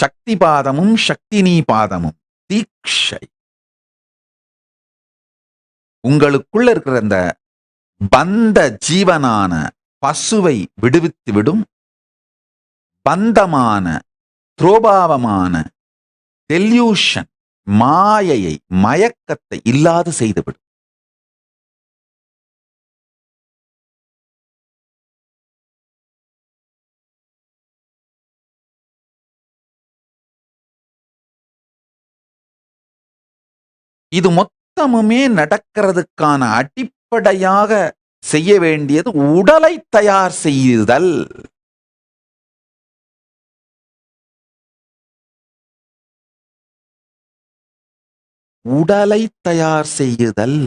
சக்தி பாதமும் சக்தினி பாதமும் தீட்சை. உங்களுக்குள்ள இருக்கிற அந்த பந்த ஜீவனான பசுவை விடுவித்து விடும். பந்தமான துரோபாவமான டெல்யூஷன் மாயையை மயக்கத்தை இல்லாது செய்துவிடும். இது மொத்தமுமே நடக்கிறதுக்கான அடிப்படையாக செய்ய வேண்டியது உடலை தயார் செய்யுதல். உடலை தயார் செய்யுதல்.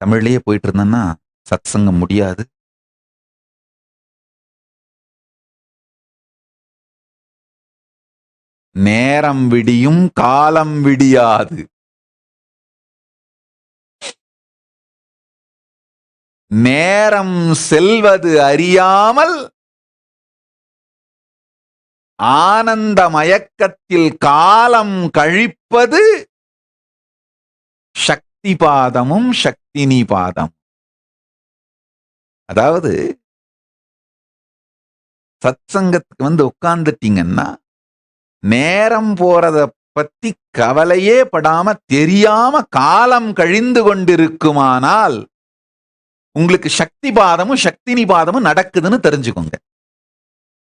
தமிழ்லயே போயிட்டு இருந்தேன்னா சத்சங்கம் முடியாது. நேரம் விடியும் காலம் விடியாது. நேரம் செல்வது அறியாமல் ஆனந்த மயக்கத்தில் காலம் கழிப்பது சக்தி பாதமும் சக்தினி பாதம். அதாவது சத்சங்கத்துக்கு உட்கார்ந்துட்டீங்கன்னா நேரம் போறத பத்தி கவலையே படாம தெரியாம காலம் கழிந்து கொண்டிருக்குமானால் உங்களுக்கு சக்தி பாதமும் சக்தினி பாதமும் நடக்குதுன்னு தெரிஞ்சுக்கோங்க.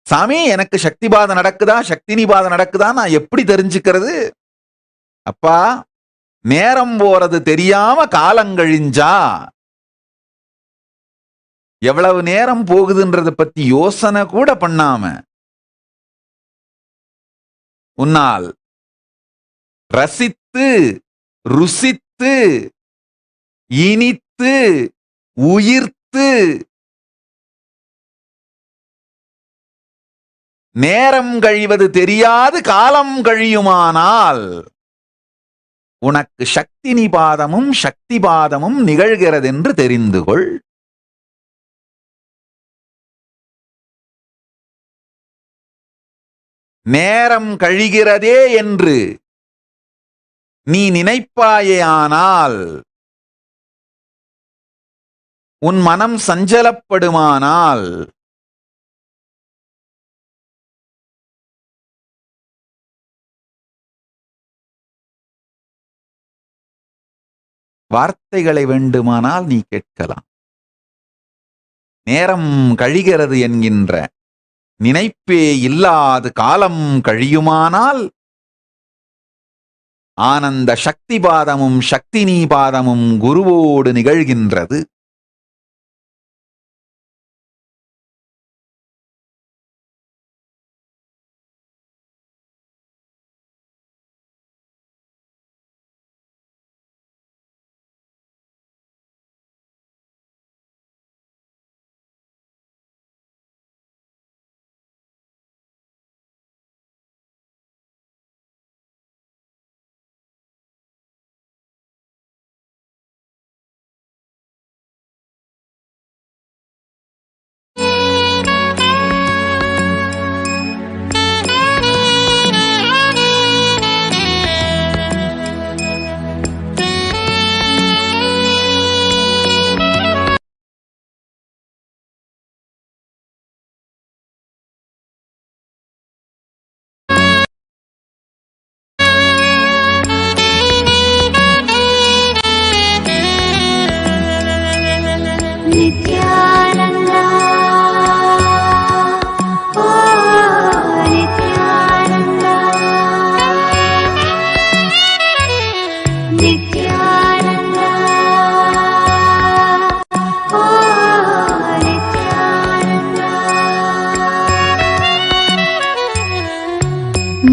சாமி, எனக்கு சக்தி பாதம் நடக்குதா சக்தினி பாதம் நடக்குதா நான் எப்படி தெரிஞ்சுக்கிறது? அப்பா, நேரம் போறது தெரியாம காலங்கழிஞ்சா எவ்வளவு நேரம் போகுதுன்றத பத்தி யோசனை கூட பண்ணாம உன்னால் ரசித்து ருசித்து இனித்து உயிர்த்து நேரம் கழிவது தெரியாது காலம் கழியுமானால் உனக்கு சக்தினி பாதமும் சக்தி பாதமும் நிகழ்கிறது என்று தெரிந்து கொள். நேரம் கழிகிறதே என்று நீ நினைப்பாயேயானால், உன் மனம் சஞ்சலப்படுமானால், வார்த்தைகளை வேண்டுமானால் நீ கேட்கலாம். நேரம் கழிகிறது என்கின்ற நினைப்பே இல்லாது காலம் கழியுமானால் ஆனந்த சக்தி பாதமும் சக்தினி பாதமும் குருவோடு நிகழ்கின்றது.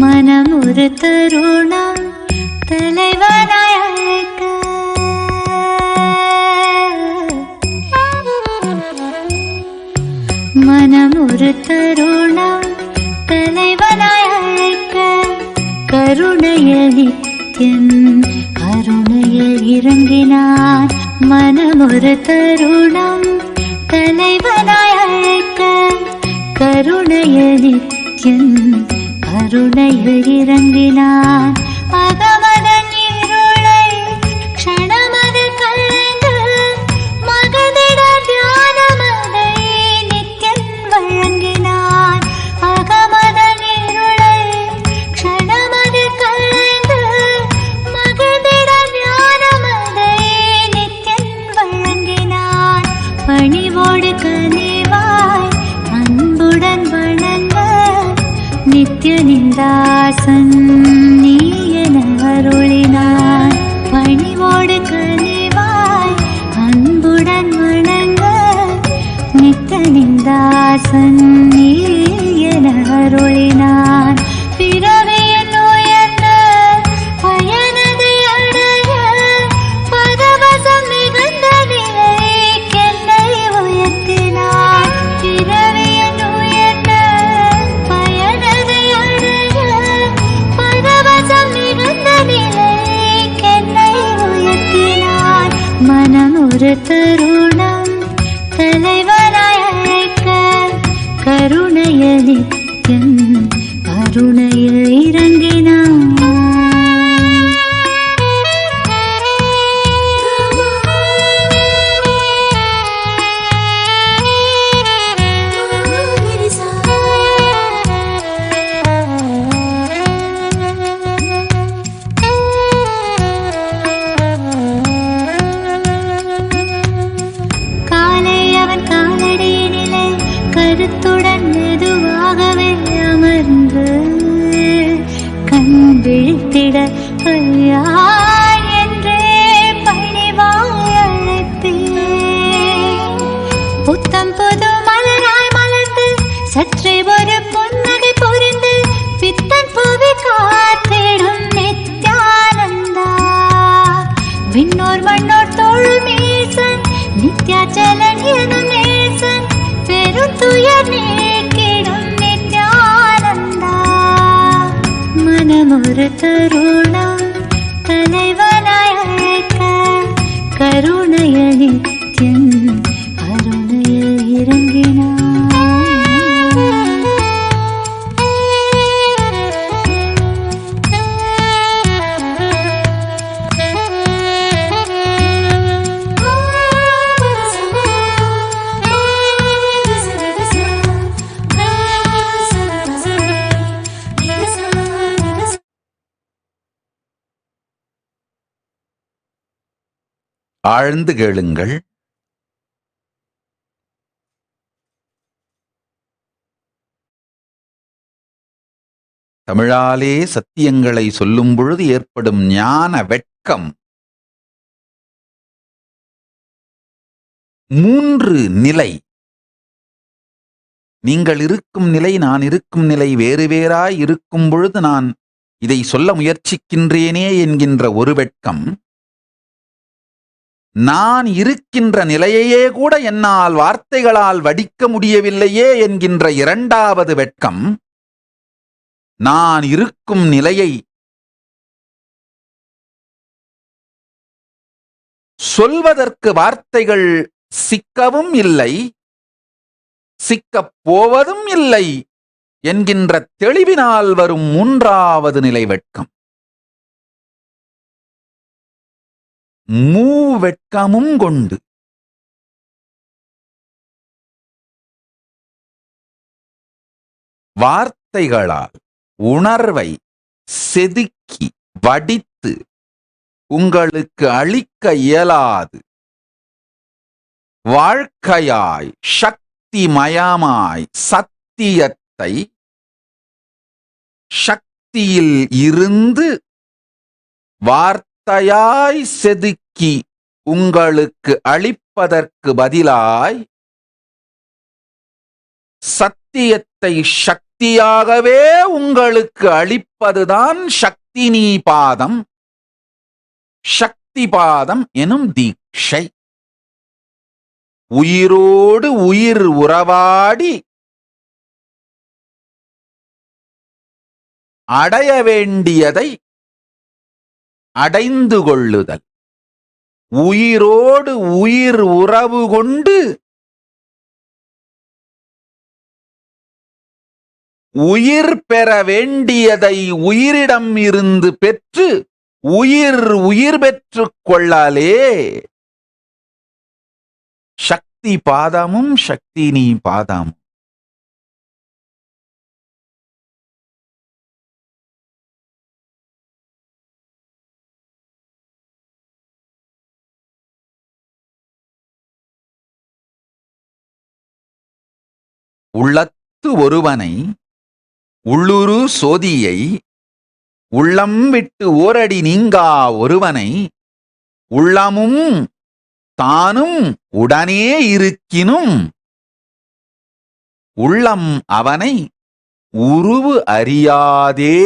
மனமுறு தருணம் தலைவனாய் அழைக்க, மனமுறு தருணம் தலைவனாய் அழைக்க, கருணைய நித்யன் கருணையில் இறங்கினான். மனமொரு தருணம் தலைவனாய் அழைக்க கருணையில் நித்யன் கருணையில் இறங்கினான். அகமதன் இருளை க்ஷணமதில் கலைந்து மகதிட தியானமதை நித்யன் வழங்கினான். அகமதன் இருளை க்ஷணமதில் கலைந்து மகதிட தியானமதை நித்யன் வழங்கினான். பணிவோடு கனிவாய் அன்புடன் வணங்க நித்யனின் தாசன் நீ என அருளினான். பணிவோடு கனிவாய் அன்புடன் வணங்க நித்யனின் தாசன் நீ என அருளினான். பிறவியின் உயர்ந்த பயனதை அடைய பரவசம் மிகுந்த நிலைக்கென்னை உயர்த்தினான். பிறவியின் உயர்ந்த பயனதை அடைய பரவசம் மிகுந்த நிலைக்கென்னை உயர்த்தினான். மனம் ஒரு தருணம் தலைவனாய் அழைக்க கருணையில் நித்யன் கருணையில் இறங்கினான். காலை அவன் காலடியினிலே கருத்துடன் மெதுவாகவே அமர்ந்து கண் விழித்திட ஐயா என்றே பணிவாய் அழைத்தேன். புத்தம் புது மலராய் மலர்ந்து சற்றே ஒரு புன்னகை பொறிந்து பித்தன் புவி காத்திடும் நித்யானந்தா. விண்ணோர் மண்ணோர் தோள் மீசன் நித்யாச்சலன் எனும் நேசன் பெருந்துயர் நீக்கிடும் நித்யானந்தா. மனமொரு தருணம் தலைவனாய் அழைக்க கருணையில் நித்யன் கருணையில் இறங்கினான். ஆழ்ந்து கேளுங்கள். தமிழாலே சத்தியங்களை சொல்லும் பொழுது ஏற்படும் ஞான வெட்கம் 3 நிலை. நீங்கள் இருக்கும் நிலை, நான் இருக்கும் நிலை வேறு வேறாய் இருக்கும் பொழுது நான் இதை சொல்ல முயற்சிக்கின்றேனே என்கின்ற ஒரு வெட்கம், நான் இருக்கின்ற நிலையையே கூட என்னால் வார்த்தைகளால் வடிக்க முடியவில்லையே என்கின்ற 2வது வெட்கம், நான் இருக்கும் நிலையை சொல்வதற்கு வார்த்தைகள் சிக்கவும் இல்லை, சிக்கப் போவதும் இல்லை என்கின்ற தெளிவினால் வரும் 3வது நிலை வெட்கம். மூவெட்கமும் கொண்டு வார்த்தைகளால் உணர்வை செதுக்கி வடித்து உங்களுக்கு அளிக்க இயலாது வாழ்க்கையாய் சக்திமயமாய் சத்தியத்தை சக்தியில் இருந்து வார்த்தையாய் செதுக்கி உங்களுக்கு அளிப்பதற்கு பதிலாய் சத்தியத்தை சக்தியாகவே உங்களுக்கு அளிப்பதுதான் சக்தி நீபாதம், சக்தி பாதம் எனும் தீட்சை. உயிரோடு உயிர் உறவாடி அடைய வேண்டியதை அடைந்து கொள்ளுதல், உயிரோடு உயிர் உறவு கொண்டு உயிர் பெற வேண்டியதை உயிரிடம் இருந்து பெற்று உயிர் பெற்றுக் கொள்ளலே. சக்தி பாதமும் சக்தி நீ பாதமும். உள்ளத்து ஒருவனை உள்ளுரு சோதியை உள்ளம் விட்டு ஓரடி நீங்கா ஒருவனை உள்ளமும் தானும் உடனே இருக்கினும் உள்ளம் அவனை உருவு அறியாதே.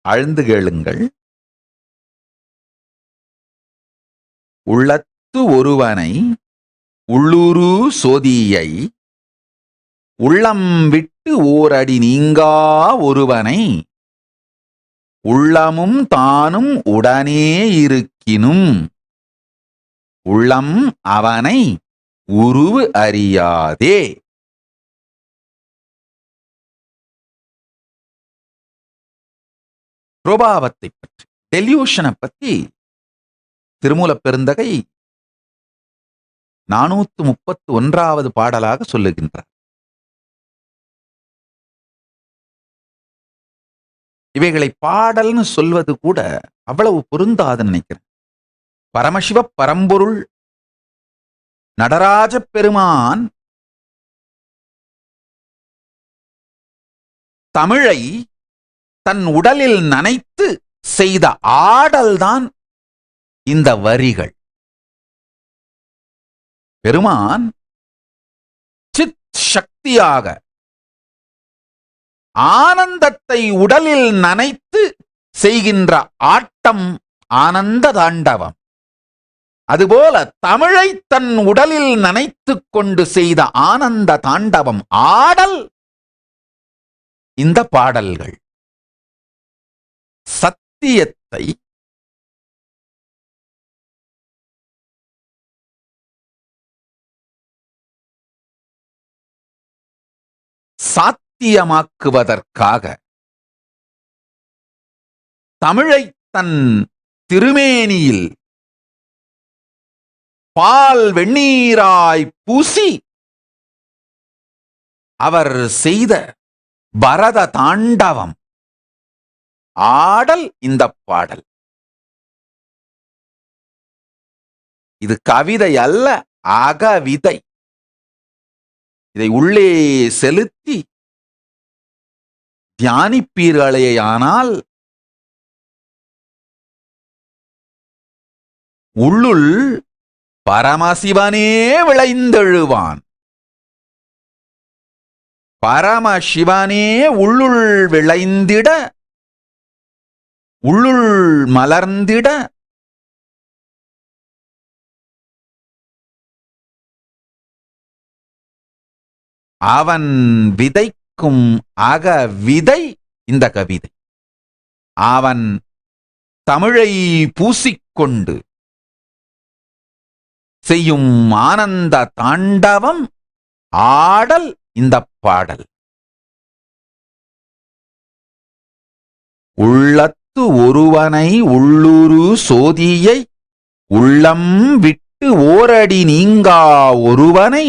ஆழ்ந்து கேளுங்கள். உள்ளத்து ஒருவனை உள்ளுரு சோதியை உள்ளம் விட்டு ஓரடி நீங்கா ஒருவனை உள்ளமும் தானும் உடனே இருக்கினும் உள்ளம் அவனை உருவு அறியாதே. பிரபாவத்தை பற்றி, டெல்யூஷனை பற்றி திருமூலப் பெருந்தகை 431வது பாடலாக சொல்லுகின்றார். இவைகளை பாடல்னு சொல்வது கூட அவ்வளவு பொருந்தாதுன்னு நினைக்கிறேன். பரமசிவ பரம்பொருள் நடராஜ பெருமான் தமிழை தன் உடலில் நனைத்து செய்த ஆடல்தான் இந்த வரிகள். பெருமான் சித் சக்தியாக ஆனந்தத்தை உடலில் நனைத்து செய்கின்ற ஆட்டம் ஆனந்த தாண்டவம். அதுபோல தமிழை தன் உடலில் நனைத்துக் கொண்டு செய்த ஆனந்த தாண்டவம் ஆடல் இந்த பாடல்கள். சத்தியத்தை சாத்தியமாக்குவதற்காக தமிழை தன் திருமேனியில் பால் வெண்ணீராய் பூசி அவர் செய்த பரத தாண்டவம் ஆடல் இந்த பாடல். இது கவிதை அல்ல, அகவிதை. இதை உள்ளே செலுத்தி தியானிப்பீர்களேயானால் உள்ளுள் பரமசிவனே விளைந்தெழுவான். பரமசிவனே உள்ளுள் விளைந்திட, உள்ளுள் மலர்ந்திட அவன் விதைக்கும் அகவிதை இந்த கவிதை. அவன் தமிழை பூசிக்கொண்டு செய்யும் ஆனந்த தாண்டவம் ஆடல் இந்த பாடல். உள்ளத்து ஒருவனை உள்ளுரு சோதியை உள்ளம் விட்டு ஓரடி நீங்கா ஒருவனை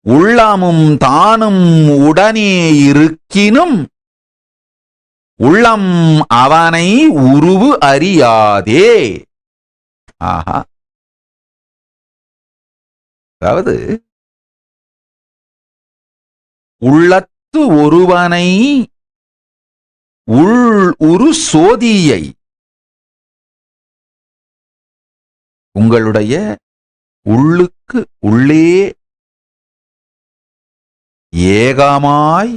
உள்ளமும் தானும் உடனே இருக்கினும் உள்ளம் அவனை உருவு அறியாதே. ஆஹா! அதாவது உள்ளத்து ஒருவனை உரு சோதியை உங்களுடைய உள்ளுக்கு உள்ளே ஏகமாய்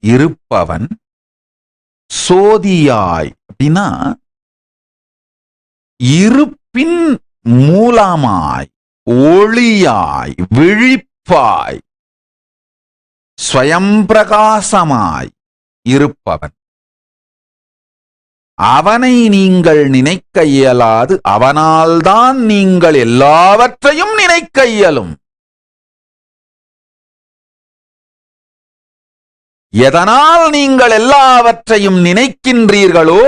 இருப்பவன் சோதியாய் அப்படின்னா இருப்பின் மூலமாய் ஒளியாய் விழிப்பாய் ஸ்வயம் பிரகாசமாய் இருப்பவன். அவனை நீங்கள் நினைக்க இயலாது, அவனால்தான் நீங்கள் எல்லாவற்றையும் நினைக்க இயலும். எதனால் நீங்கள் எல்லாவற்றையும் நினைக்கின்றீர்களோ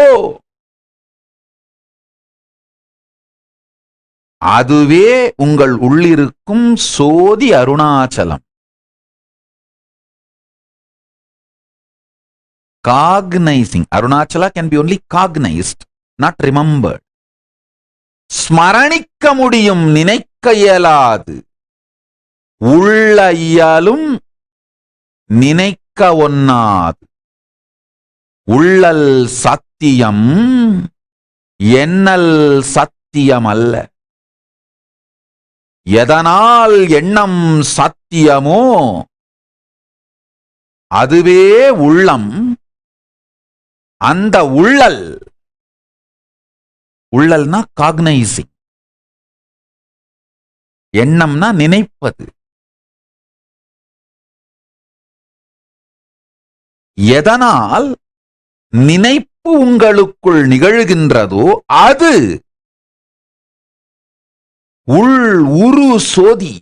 அதுவே உங்கள் உள்ளிருக்கும் சோதி Arunachalam. Cognizing. Arunachala can be only cognized, not remembered. ஸ்மரணிக்க முடியும், நினைக்க இயலாது. உள்ள இயலும், நினைக்க ஒண்ணாது. உள்ளல் சத்தியம், எண்ணல் சத்தியம் அல்ல. எதனால் எண்ணம் சத்தியமோ அதுவே உள்ளம். அந்த உள்ளல், உள்ளல்னா காக்னைசிங், எண்ணம்னா நினைப்பது. எதனால் நினைப்பு உங்களுக்குள் நிகழ்கின்றதோ அது உள் உரு சோதி.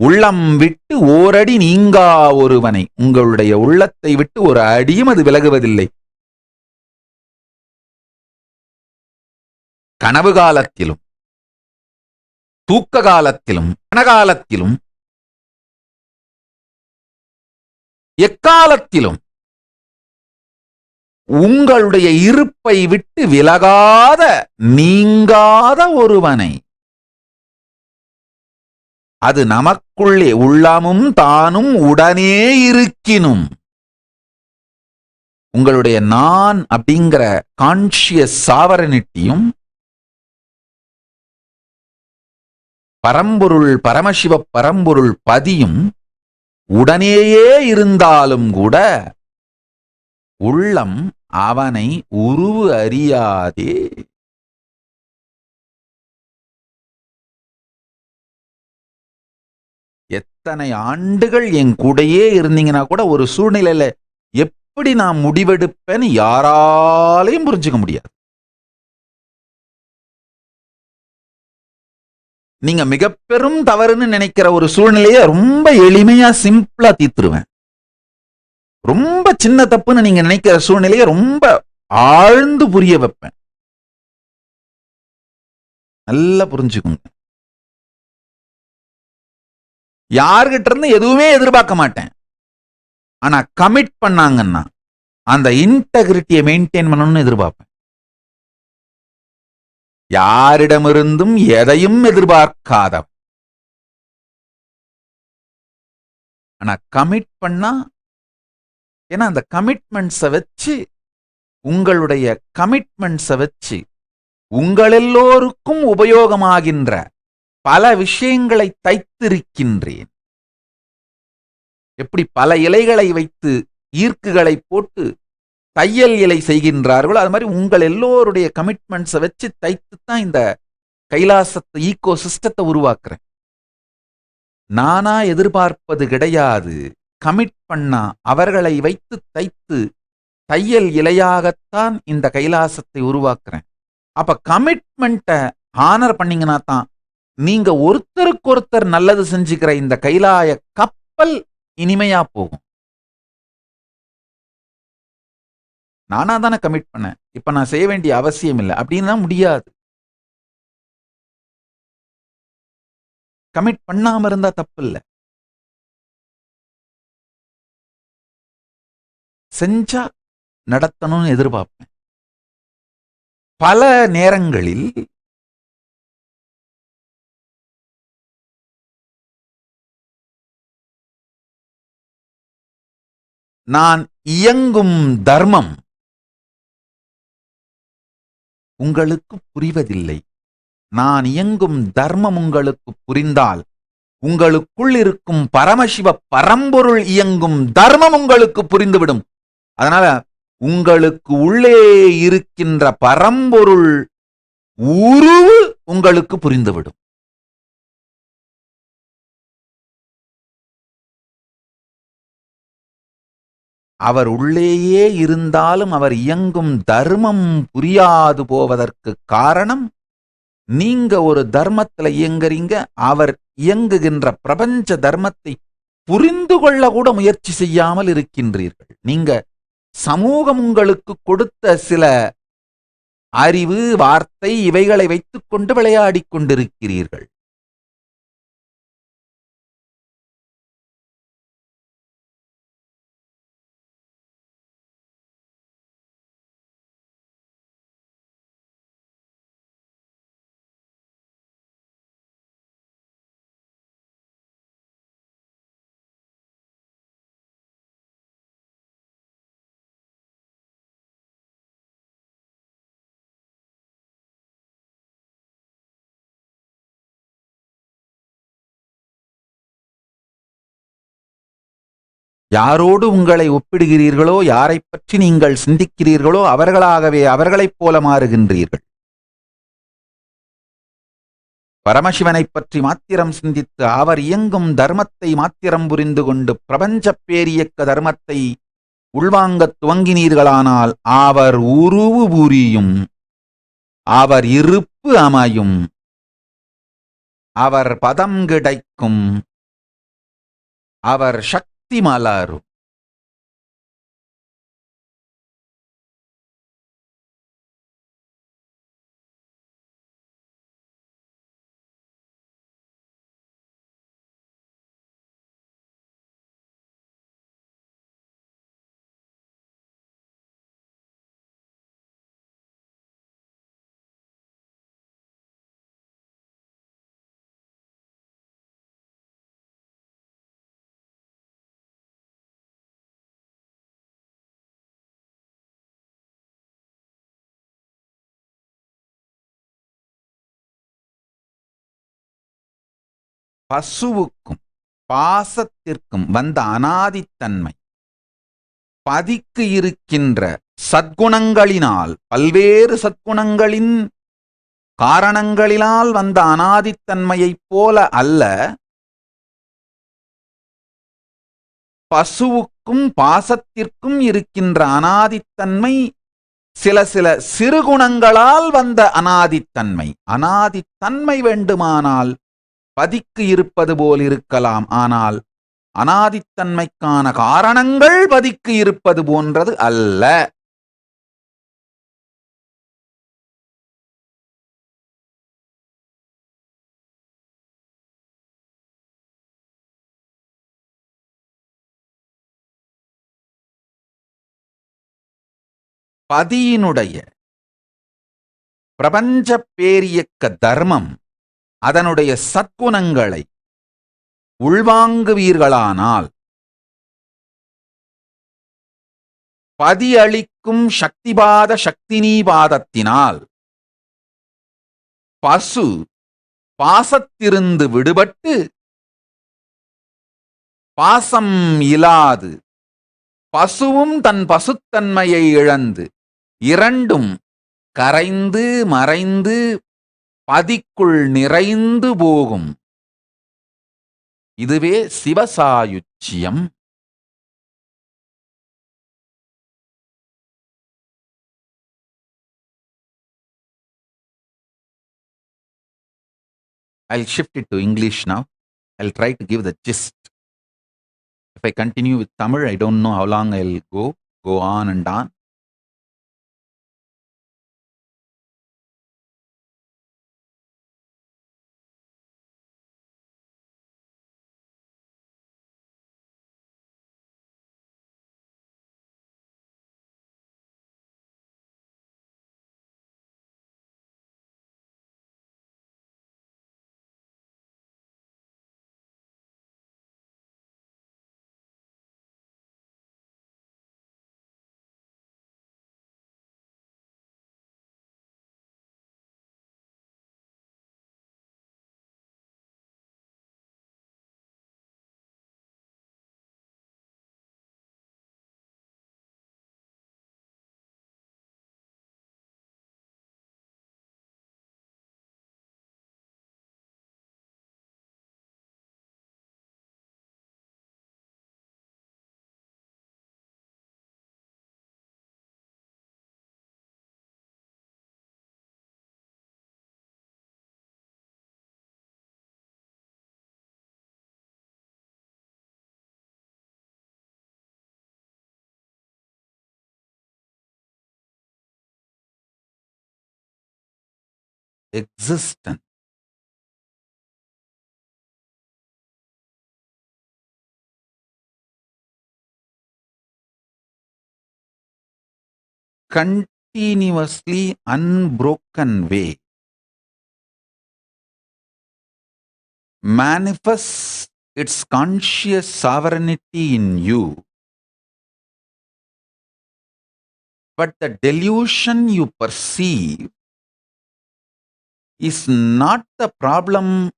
உள்ளம் விட்டு ஓரடி நீங்கா ஒருவனை, உங்களுடைய உள்ளத்தை விட்டு ஒரு அடியும் அது விலகுவதில்லை. கனவு காலத்திலும் தூக்க காலத்திலும் கனகாலத்திலும் எக்காலத்திலும் உங்களுடைய இருப்பை விட்டு விலகாத நீங்காத ஒருவனை, அது நமக்குள்ளே உள்ளமும் தானும் உடனே இருக்கினும், உங்களுடைய நான் அப்படிங்கிற கான்ஷியஸ் சாவரனிட்டியும் பரம்பொருள் பரமசிவ பரம்பொருள் பதியும் உடனேயே இருந்தாலும் கூட உள்ளம் அவனை உருவு அறியாதே. எத்தனை ஆண்டுகள் என் கூடையே இருந்தீங்கன்னா கூட ஒரு சூழ்நிலையில எப்படி நான் முடிவெடுப்பேன்னு யாராலையும் புரிஞ்சுக்க முடியாது. நீங்க மிக பெரும் தவறுன்னு நினைக்கிற ஒரு சூழ்நிலையை ரொம்ப எளிமையா சிம்பிளா தீர்த்துருவேன். ரொம்ப சின்ன தப்புன்னு நீங்க நினைக்கிற சூழ்நிலையை ரொம்ப ஆழ்ந்து புரிய வைப்பேன். நல்லா புரிஞ்சுக்குங்க. யார்கிட்ட இருந்து எதுவுமே எதிர்பார்க்க மாட்டேன். ஆனா கமிட் பண்ணாங்கன்னா அந்த இன்டெகிரிட்டியை மெயின்டைன் பண்ணணும்னு எதிர்பார்ப்பேன். யாரிடமிருந்தும் எதையும் எதிர்பார்க்காதவன். ஆனா கமிட் பண்ணா, ஏன்னா அந்த கமிட்மெண்ட்ஸை வச்சு, உங்களுடைய கமிட்மெண்ட்ஸை வச்சு உங்கள் எல்லோருக்கும் உபயோகமாகின்ற பல விஷயங்களை தைத்திருக்கின்றேன். எப்படி பல இலைகளை வைத்து ஈர்க்குகளை போட்டு தையல் இலை செய்கின்றார்களோ அது மாதிரி உங்கள் எல்லோருடைய கமிட்மெண்ட்ஸை வச்சு தைத்துத்தான் இந்த கைலாசத்தை ஈகோ சிஸ்டத்தை உருவாக்குறேன். நானா எதிர்பார்ப்பது கிடையாது. கமிட் பண்ணா அவர்களை வைத்து தைத்து தையல் இலையாகத்தான் இந்த கைலாசத்தை உருவாக்குறேன். அப்ப கமிட்மெண்ட்டை ஹானர் பண்ணீங்கன்னா தான் நீங்க ஒருத்தருக்கு ஒருத்தர் நல்லது செஞ்சுக்கிற இந்த கைலாய கப்பல் இனிமையா போகும். நானா தானே கமிட் பண்ணேன், இப்ப நான் செய்ய வேண்டிய அவசியம் இல்லை அப்படின்னா முடியாது. கமிட் பண்ணாம இருந்தா தப்பு இல்லை, செஞ்சா நடத்தணும்னு எதிர்பார்ப்பேன். பல நேரங்களில் நான் இயங்கும் தர்மம் உங்களுக்கு புரிவதில்லை. நான் இயங்கும் தர்மம் உங்களுக்கு புரிந்தால் உங்களுக்குள் இருக்கும் பரமசிவ பரம்பொருள் இயங்கும் தர்மம் உங்களுக்கு புரிந்துவிடும். அதனால உங்களுக்கு உள்ளே இருக்கின்ற பரம்பொருள் உருவு உங்களுக்கு புரிந்துவிடும். அவர் உள்ளேயே இருந்தாலும் அவர் இயங்கும் தர்மம் புரியாது போவதற்கு காரணம், நீங்க ஒரு தர்மத்துல இயங்குறீங்க, அவர் இயங்குகின்ற பிரபஞ்ச தர்மத்தை புரிந்து கொள்ள கூட முயற்சி செய்யாமல் இருக்கின்றீர்கள். நீங்க சமூகம் உங்களுக்கு கொடுத்த சில அறிவு, வார்த்தை இவைகளை வைத்துக் கொண்டு விளையாடிக் கொண்டிருக்கிறீர்கள். யாரோடு உங்களை ஒப்பிடுகிறீர்களோ, யாரைப் பற்றி நீங்கள் சிந்திக்கிறீர்களோ, அவர்களாகவே அவர்களைப் போல மாறுகின்றீர்கள். பரமசிவனைப் பற்றி மாத்திரம் சிந்தித்து அவர் இயங்கும் தர்மத்தை மாத்திரம் புரிந்து கொண்டு பிரபஞ்சப் பேரியக்க தர்மத்தை உள்வாங்கத் துவங்கினீர்களானால் அவர் உருவு புரியும், அவர் இருப்பு அமையும், அவர் பதம் கிடைக்கும், அவர் சக்தி மலரும். பசுவுக்கும் பாசத்திற்கும் வந்த அனாதித்தன்மை, பதிக்கு இருக்கின்ற சத்குணங்களினால், பல்வேறு சத்குணங்களின் காரணங்களினால் வந்த அனாதித்தன்மையைப் போல அல்ல, பசுவுக்கும் பாசத்திற்கும் இருக்கின்ற அனாதித்தன்மை சில சில சிறுகுணங்களால் வந்த அனாதித்தன்மை. அனாதித்தன்மை வேண்டுமானால் பதிக்கு இருப்பது போல் இருக்கலாம், ஆனால் அனாதித்தன்மைக்கான காரணங்கள் பதிக்கு இருப்பது போன்றது அல்ல. பதியினுடைய பிரபஞ்ச பேரியக்க தர்மம், அதனுடைய சத்குணங்களை உள்வாங்குவீர்களானால் பதி அளிக்கும் சக்திபாத சக்தினீபாதத்தினால் பசு பாசத்திருந்து விடுபட்டு பாசம் இலாது, பசுவும் தன் பசுத்தன்மையை இழந்து, இரண்டும் கரைந்து மறைந்து பதிக்குள் நிறைந்து போகும். இதுவே சிவசாயுச்சியம். I'll shift it to English now. I'll try to give the gist. If I continue with Tamil, I don't know how long I'll go on and on. existence. Continuously unbroken way manifests its conscious sovereignty in you, but the delusion you perceive is not the problem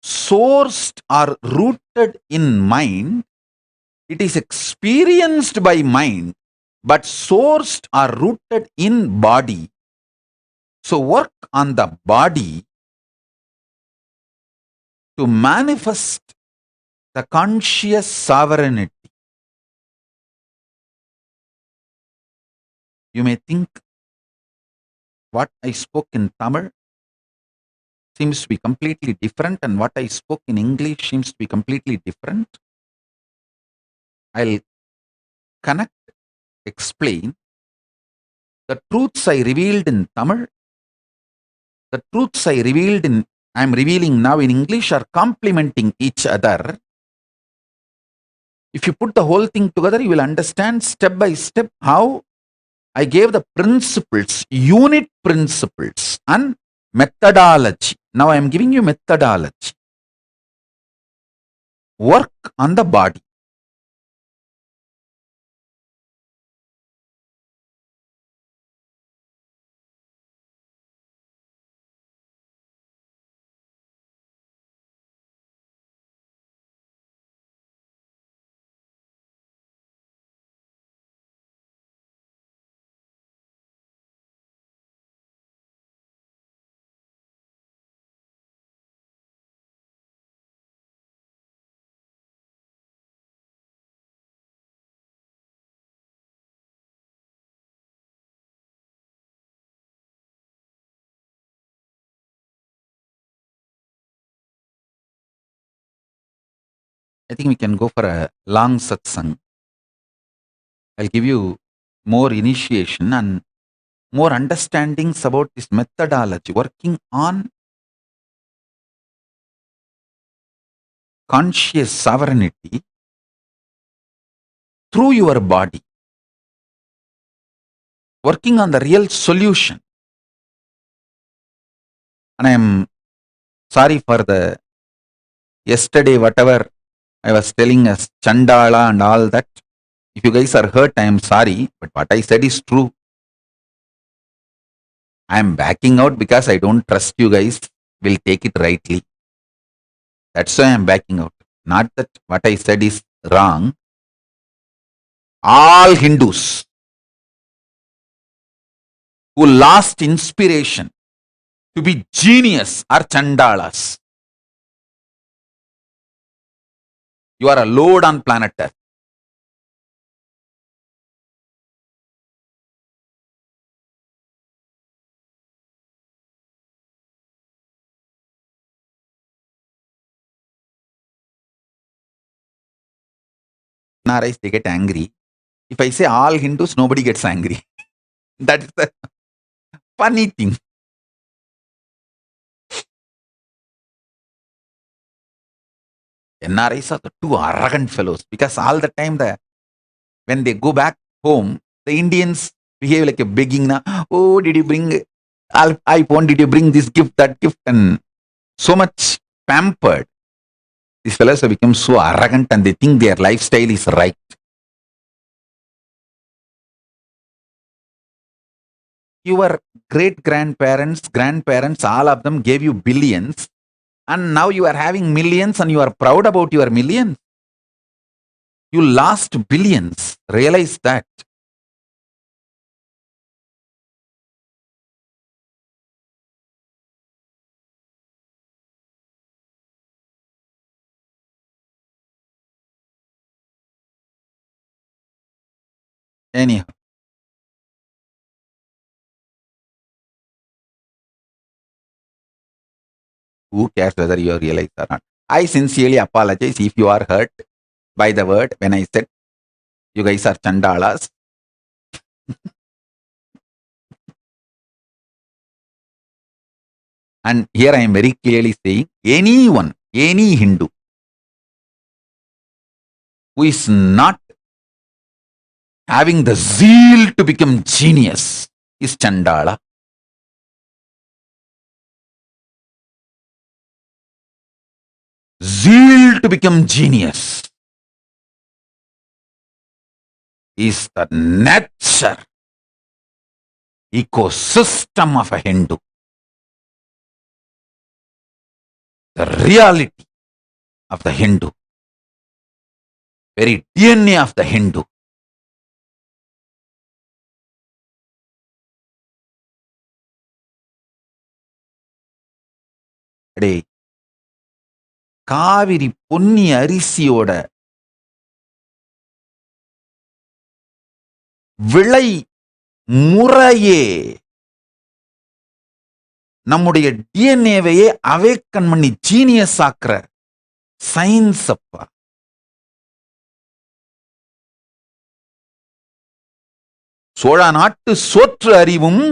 sourced or rooted in mind. It is experienced by mind, but sourced or rooted in body. So work on the body to manifest the conscious sovereignty. You may think what I spoke in Tamil seems to be completely different and what I spoke in English seems to be completely different. I'll connect, explain. The truths I revealed in Tamil, the truths I'm revealing now in English are complementing each other. If you put the whole thing together, you will understand step by step how I gave the principles, unit principles and methodology. Now I am giving you methodology. Work on the body. I think we can go for a long satsang. I'll give you more initiation and more understandings about this methodology, working on conscious sovereignty through your body, working on the real solution. And I am sorry for the yesterday, whatever I was telling us, Chandala and all that. If you guys are hurt, I am sorry, but what I said is true. I am backing out because I don't trust you guys will take it rightly. That's why I am backing out. Not that what I said is wrong. All Hindus who lost inspiration to be genius are Chandalas. You are a load on planet Earth. Narais, they get angry. If I say all Hindus, nobody gets angry. That is the funny thing. NRIs are the two arrogant fellows because all the time when they go back home, the Indians behave like a begging. Na, oh, did you bring iPhone? Did you bring this gift, that gift? And so much pampered. These fellows have become so arrogant and they think their lifestyle is right. Your grandparents, all of them gave you billions. And now you are having millions and you are proud about your millions. You lost billions. Realize that. Anyhow. Who cares whether you realize or not? I sincerely apologize if you are hurt by the word when I said you guys are Chandalas. And here I am very clearly saying anyone, any Hindu who is not having the zeal to become genius is Chandala. Zeal to become genius is the nature, ecosystem of a Hindu. The reality of the Hindu, very DNA of the Hindu. அடே காவிரி பொன்னி அரிசியோட விளை முறையே நம்முடைய டிஎன்ஏவையே awaken பண்ணி genius ஆக்குற science அப்பா. சோழ நாட்டு சோற்று அறிவும்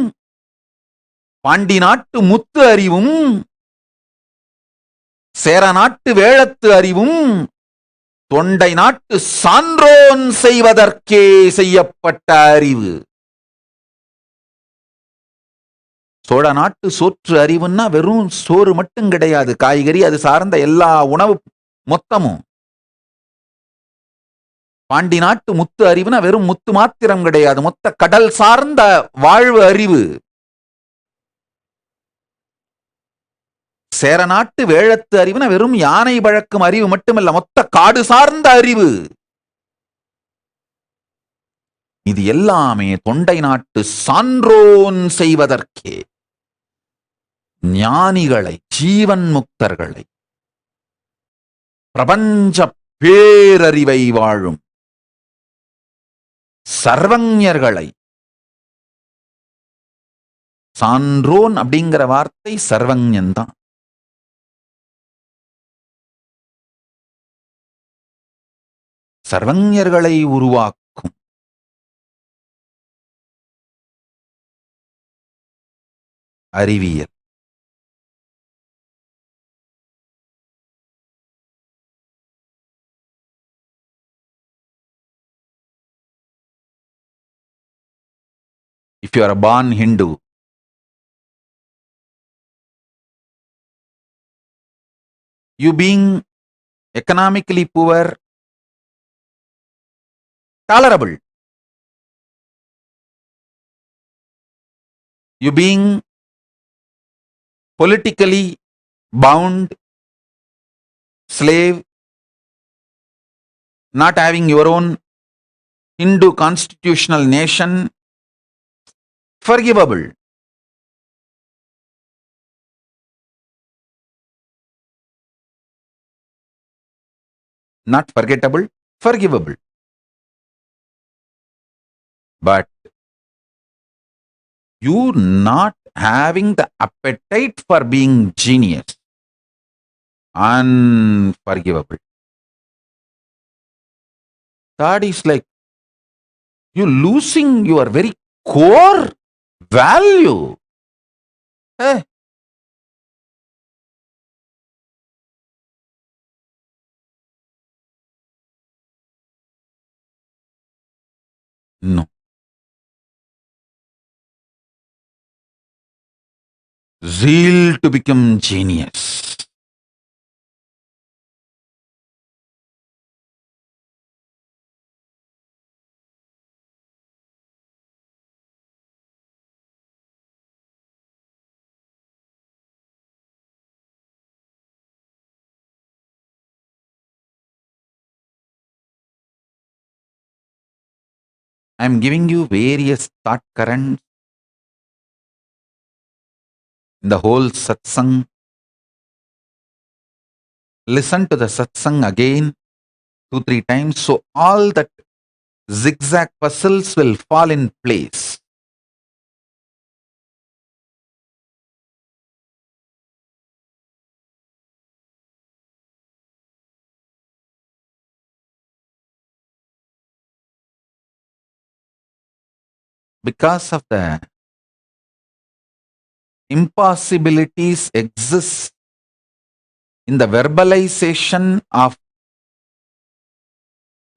பாண்டி நாட்டு முத்து அறிவும் சேர நாட்டு வேழத்து அறிவும் தொண்டை நாட்டு சான்றோன் செய்வதற்கே செய்யப்பட்ட அறிவு. சோழ நாட்டு சோற்று அறிவுன்னா வெறும் சோறு மட்டும் கிடையாது, காய்கறி அது சார்ந்த எல்லா உணவு மொத்தமும். பாண்டி நாட்டு முத்து அறிவுனா வெறும் முத்து மாத்திரம் கிடையாது, மொத்த கடல் சார்ந்த வாழ்வு அறிவு. சேர நாட்டு வேழத்து அறிவுனா வெறும் யானை பழக்கும் அறிவு மட்டுமல்ல, மொத்த காடு சார்ந்த அறிவு. இது எல்லாமே தொண்டை நாட்டு சான்றோன் செய்வதற்கே. ஞானிகளை, ஜீவன் முக்தர்களை, பிரபஞ்ச பேரறிவை வாழும் சர்வஞர்களை, சான்றோன் அப்படிங்கிற வார்த்தை சர்வஞன் தான். சர்வஞர்களை உருவாக்கும் அறிவியல். If you are a born Hindu, you being economically poor, tolerable. You being politically bound, slave, not having your own Hindu constitutional nation, forgivable. Not forgettable, forgivable. But you not having the appetite for being genius, unforgivable. That is like you losing your very core value. Eh? No. Zeal to become genius. I am giving you various thought currents in the whole Satsang. Listen to the Satsang again 2-3 times, so all that zigzag puzzles will fall in place. Because of the impossibilities exist in the verbalization of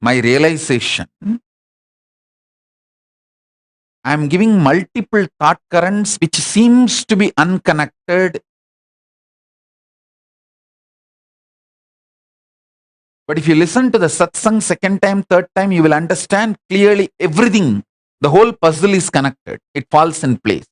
my realization, I am giving multiple thought currents which seems to be unconnected. But if you listen to the satsang second time, third time, you will understand clearly everything. The whole puzzle is connected. It falls in place.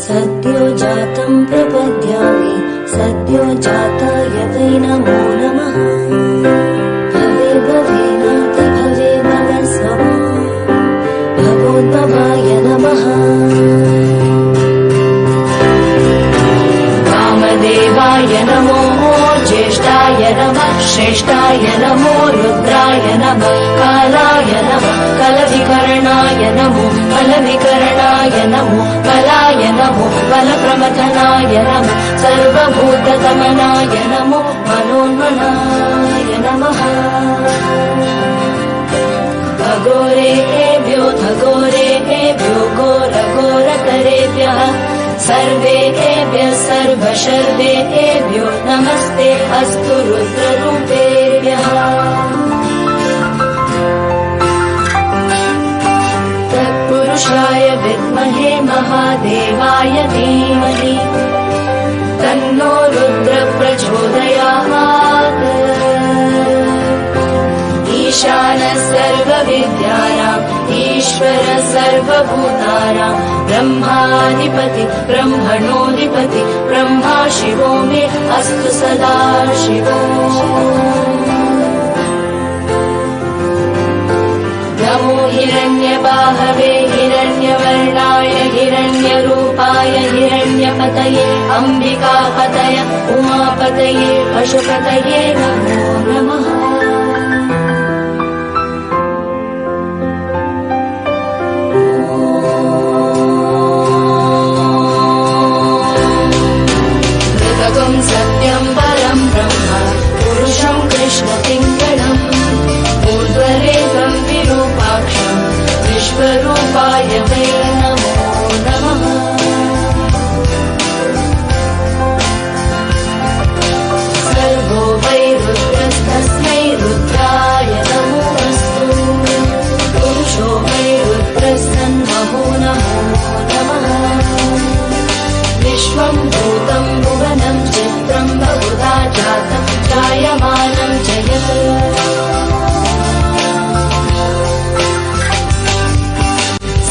सद्यो जातं प्रपद्यामि सद्यो जाताय वै नमो नमः भवे भवेनाति भवे भवस्वः भवोद्भवाय नमः वामदेवाय नमो ज्येष्ठाय नमः श्रेष्ठाय नमो रुद्राय नमः कालाय नमः कलविकरणाय नमो बलविकरणाय नमो बलाय नमो बलप्रमथनाय नमः सर्वभूतगमनाय नमो मनोन्मनाय नमः अघोरेभ्यो घोरघोरतरेभ्यः सर्वेभ्यः सर्वशर्वेभ्यो नमस्ते अस्तु रुद्ररूपेभ्यः तत्पुरुषाय विद्महे महादेवाय धीमहि तन्नो रुद्र प्रचोदयात् ईशानः सर्वविद्यानाम् ईश्वर सर्वभूतानां ब्रह्माधिपति ब्रह्मणोऽधिपति ब्रह्मा शिवो मे अस्तु सदा शिवो नमो हिरण्यबाहवे हिरण्यवर्णाय हिरण्यरूपाय हिरण्यपतये अम्बिकापतय उमापतये पशुपतये नमो नमः सत्यं परं ब्रह्म पुरुषं कृष्णपिङ्गलम् ऊर्ध्वरेखं विरूपाक्षं विश्वरूपाय वै नमो नमः सर्वो वै रुद्रस्तस्मै रुद्राय नमोऽस्तु पुरुषो वै रुद्रस्तन्महो नमो नमः विश्वं भूतं भुवनं चित्रं बहुधा जातं जायमानं जयत्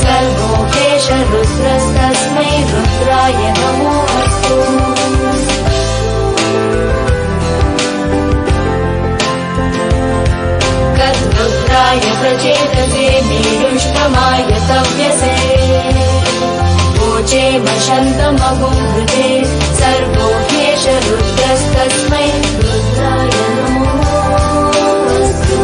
सर्वोऽखेश रुद्रस्तस्मै रुद्राय नमोऽस्तु कद्रुद्राय प्रचेतसे नीरुष्टमाय तव्यसे ोचे वशन्तमहुमृते सर्वोऽखेश रुद्रस्तस्मै रुद्राय नमोऽस्तु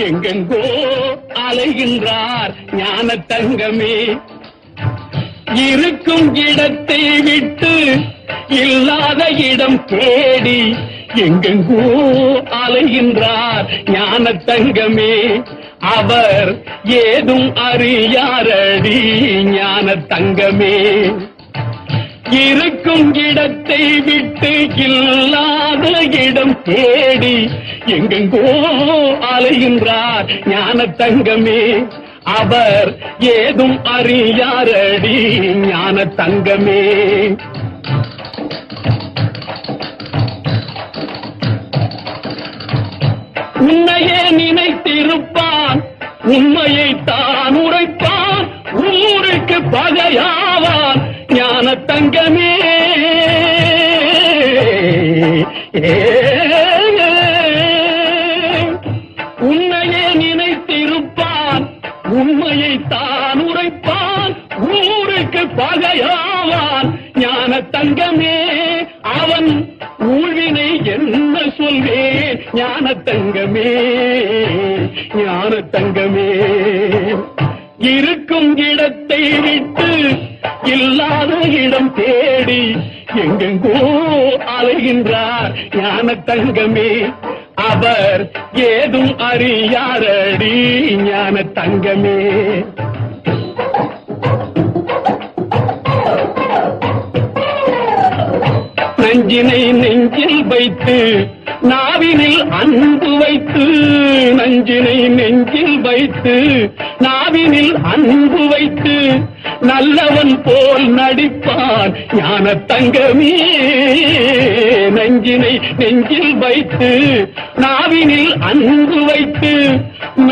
எங்கெங்கோ அலைகின்றார் ஞான தங்கமே. இருக்கும் இடத்தை விட்டு இல்லாத இடம் தேடி எங்கெங்கோ அலைகின்றார் ஞான தங்கமே. அவர் ஏதும் அறியாரடி ஞான தங்கமே. இருக்கும் இடத்தை விட்டு இல்லாத இடம் தேடி எங்கெங்கோ அலைகின்றார் ஞான தங்கமே. அவர் ஏதும் அறியாரடி ஞான தங்கமே. உன்னையே நினைத்திருப்பான், உண்மையை தான் உரைப்பான், ஊருக்கு பகையாவான் ஞான தங்கமே. உன்னையே நினைத்திருப்பான், உண்மையை தான் உரைப்பான், ஊருக்கு பகையாவான் ஞான தங்கமே. அவன் ஊழ்வினை என்ன சொல்வேன் ஞான தங்கமே, ஞான தங்கமே. இருக்கும் இடத்தை விட்டு இல்லாத இடம் தேடி எங்கெங்கோ அலைகின்றார் ஞான தங்கமே. அவர் ஏதும் அறியாரடி ஞான தங்கமே. நஞ்சினை நெஞ்சில் வைத்து நாவினில் அன்பு வைத்து, நஞ்சினை நெஞ்சில் வைத்து நாவினில் அன்பு வைத்து நல்லவன் போல் நடிப்பான் ஞான தங்கமே. நஞ்சினை நெஞ்சில் வைத்து நாவினில் அன்பு வைத்து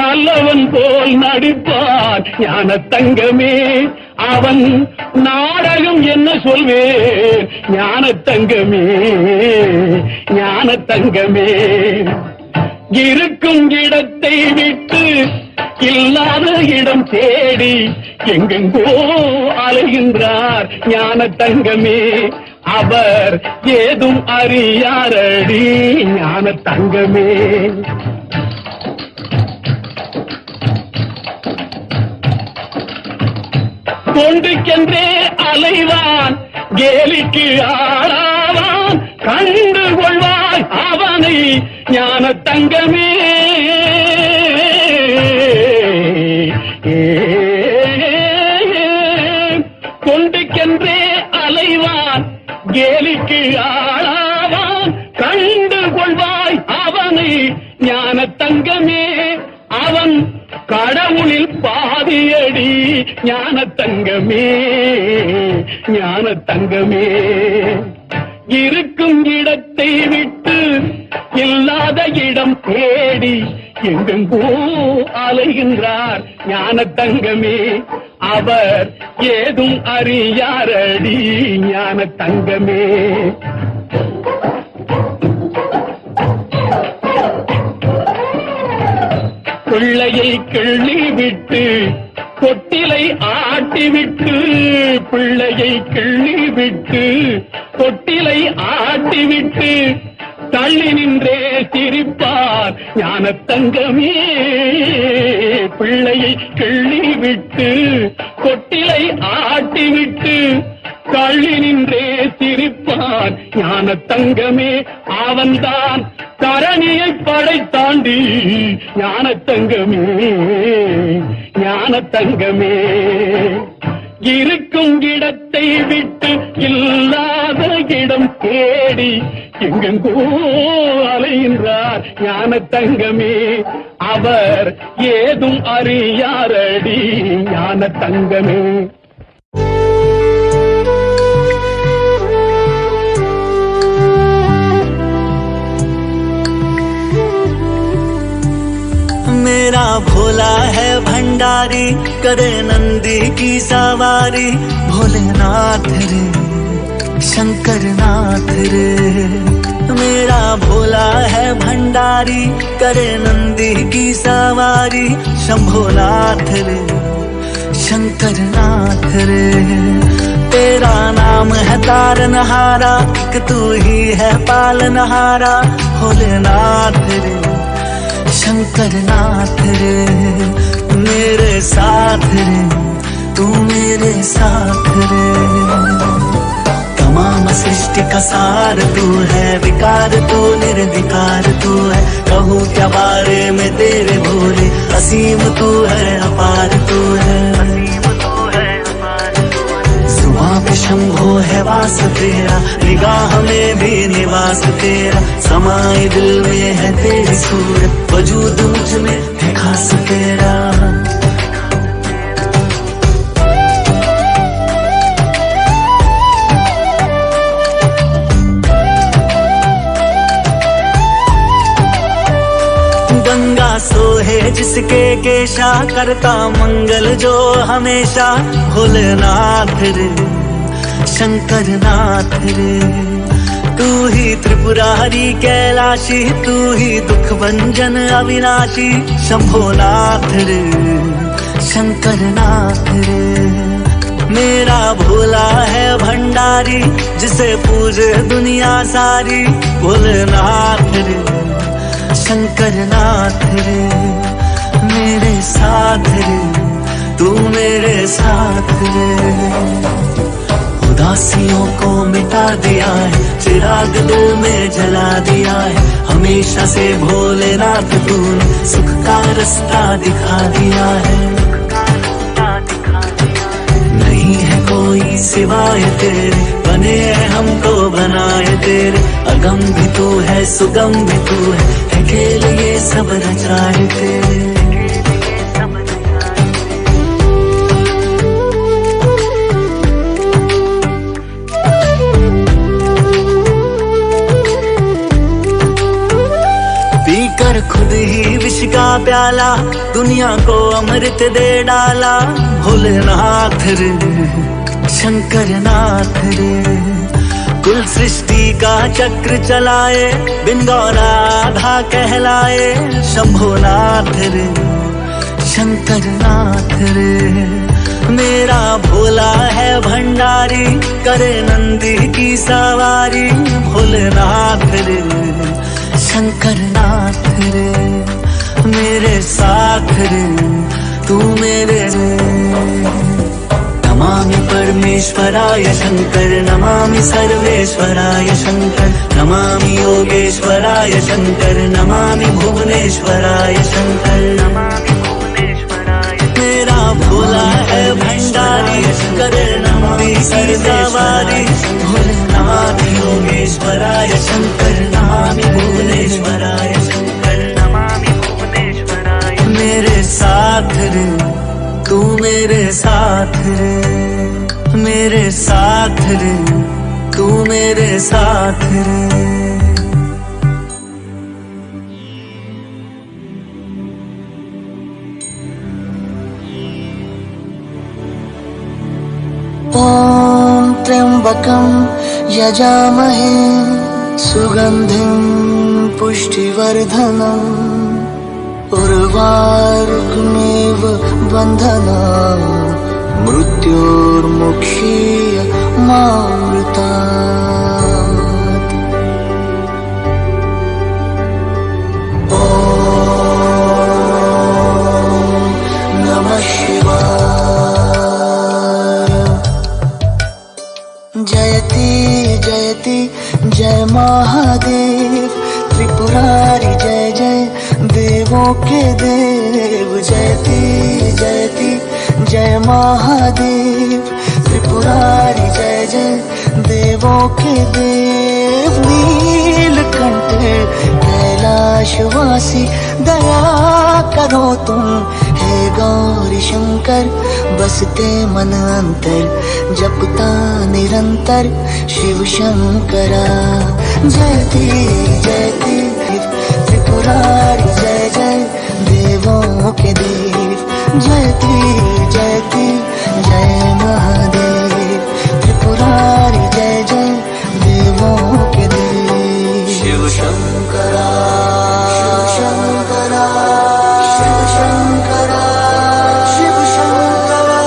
நல்லவன் போல் நடிப்பான் ஞான தங்கமே. அவன் நாடகம் என்ன சொல்வேன் ஞான தங்கமே, ஞான தங்கமே. இருக்கும் இடத்தை விட்டு இல்லாத இடம் தேடி எங்கெங்கோ அலைகின்றார் ஞான தங்கமே. அவர் ஏதும் அறியாரடி ஞான தங்கமே. கொண்டுக்கென்றே அலைவான், கேலிக்கு ஆளாவான், கண்டு கொள்வாய் அவனை ஞான தங்கமே. கொண்டுக்கென்றே அலைவான், கேலிக்கு ஆளாவான், கண்டு கொள்வாய் அவனை ஞான தங்கமே. அவன் கடவுளில் பாதியடி ஞான தங்கமே, ஞான தங்கமே. இருக்கும் இடத்தை விட்டு இல்லாத இடம் தேடி எங்கெங்கோ அலைகின்றார் ஞான தங்கமே. அவர் ஏதும் அறியாரடி ஞான தங்கமே. பிள்ளையை கிள்ளி விட்டு தொட்டிலை ஆட்டிவிட்டு, பிள்ளையை கிள்ளி விட்டு தொட்டிலை ஆட்டிவிட்டு தள்ளி நின்றே சிரிப்பார் ஞான தங்கமே. பிள்ளையை கிள்ளி விட்டு தொட்டிலை ஆட்டிவிட்டு தள்ளி நின்றே சிரிப்பார் ஞான தங்கமே. அவன்தான் தரணியை படைத்தாண்டி ஞான தங்கமே, ஞான தங்கமே. இருக்கும் இடத்தை விட்டு இல்லாத இடம் தேடி எங்கெங்கோ அலைகின்றார் ஞான தங்கமே. அவர் ஏதும் அறியாரடி ஞான தங்கமே. मेरा भोला है भंडारी, करे नंदी की सवारी। भोलेनाथ रे शंकर नाथ रे, मेरा भोला है भंडारी, करे नंदी की सवारी। शंभोनाथ रे शंकर नाथ रे, तेरा नाम है तारनहारा, कि तू ही है पालनहारा। भोलेनाथ रे शंकर नाथ रे, मेरे साथ रे, तू मेरे साथ रे। तमाम सृष्टि का सार तू है, विकार तू निर्विकार तू है। कहूँ क्या बारे में तेरे भोले, असीम तू है अपार तू है। जुबां पे शंभो है वास तेरा, निगाह में भी निवास तेरा। समाए दिल में है तेरी सूरत, वजूद मुझ में है खास तेरा। गंगा सोहे जिसके केशा, करता मंगल जो हमेशा। भोलेनाथ रे, शंकर नाथ रे, तू ही त्रिपुरारी कैलाशी, तू ही दुख भंजन अविनाशी। शंभोनाथ रे, शंकर नाथ रे, मेरा भोला है भंडारी, जिसे पूजे दुनिया सारी। भोलेनाथ रे, शंकर नाथ रे, मेरे साथ रे, तू मेरे साथ रे। उदासियों को मिटा दिया है, चिराग दिल में जला दिया है। हमेशा से भोलेनाथ तूने सुख का रास्ता दिखा दिया है। नहीं है कोई सिवाय तेरे, बने हैं हमको बनाए तेरे। अगम भी तू है, सुगम भी तू है खेल ये सब रचाए तेरे। पीकर खुद ही विष का प्याला, दुनिया को अमृत दे डाला। भोलेनाथ रे, शंकर नाथ रे, कुल सृष्टि का चक्र चलाए, बिन गौराधा कहलाए। शंभोनाथ रे, शंकर नाथ रे, मेरा भोला है भंडारी, करे नंदी की सवारी। भोलेनाथ रे, शंकर नाथ रे, मेरे साथ रे, तू मेरे रे। नमामि परमेश्वराय शंकर, नमामि सर्वेश्वराय शंकर, नमामि योगेश्वराय शंकर, नमामि भुवनेश्वराय शंकर, नमामि भुवनेश्वराय। मेरा भोला है भंडारी, करे नमामि सवारी। नमामि योगेश्वराय शंकर, नमामि भुवनेश्वराय शंकर, नमामि भुवनेश्वराय। मेरे साथ रे, तू मेरे साथ रे, मेरे साथ रे, तू मेरे साथ रे। ॐ त्र्यम्बकं यजामहे सुगन्धिं पुष्टिवर्धनम् उर्वारुकमेव बन्धनान् मृत्योर्मुक्षीय मामृतात्। ॐ नमः शिवाय। जयति जयति जय महादेव, त्रिपुरारी जय जय देवों के देव। जयति जयति जय महादेव, त्रिपुरारी जय जय देवों के देव। नीलकंठ कैलाशवासी दया करो तुम, हे गौरी शंकर बसते मन अंतर, जपता निरंतर शिव शंकरा। जयति जयति त्रिपुरारी जय जय देवों के देव। जयति जयति जय महादेव, त्रिपुरारी जय जय देवों के देव। शिव शंकरा, शिव शंकरा, शिव शंकरा, शिव शंकरा।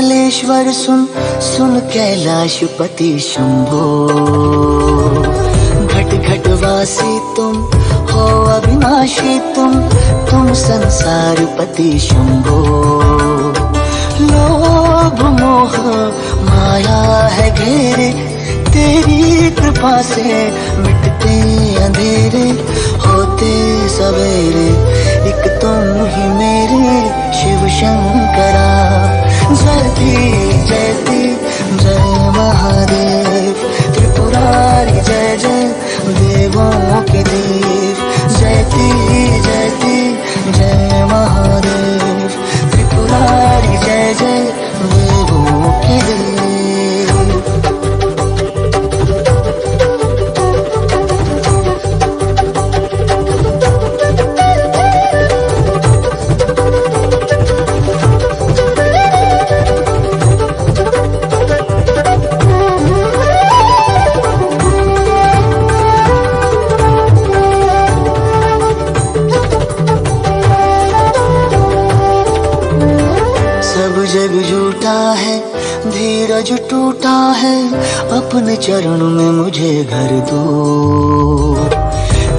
महाकालेश्वर सुन सुन कैलाशपति शंभो, घट घट वासी तुम हो अविनाशी तुम संसारपति शंभो। लोभ मोह माया है घेरे, तेरी कृपा से मिटते अंधेरे, होते सवेरे एक तुम ही मेरे शिव शंकरा। जयति जयति जय महादेव, त्रिपुरारी जय जय देवों के देव। जयति जयति जय महादेव, त्रिपुरारी जय जय देवों के देव। जग झूठा है धीरज टूटा है, अपने चरण में मुझे घर दो।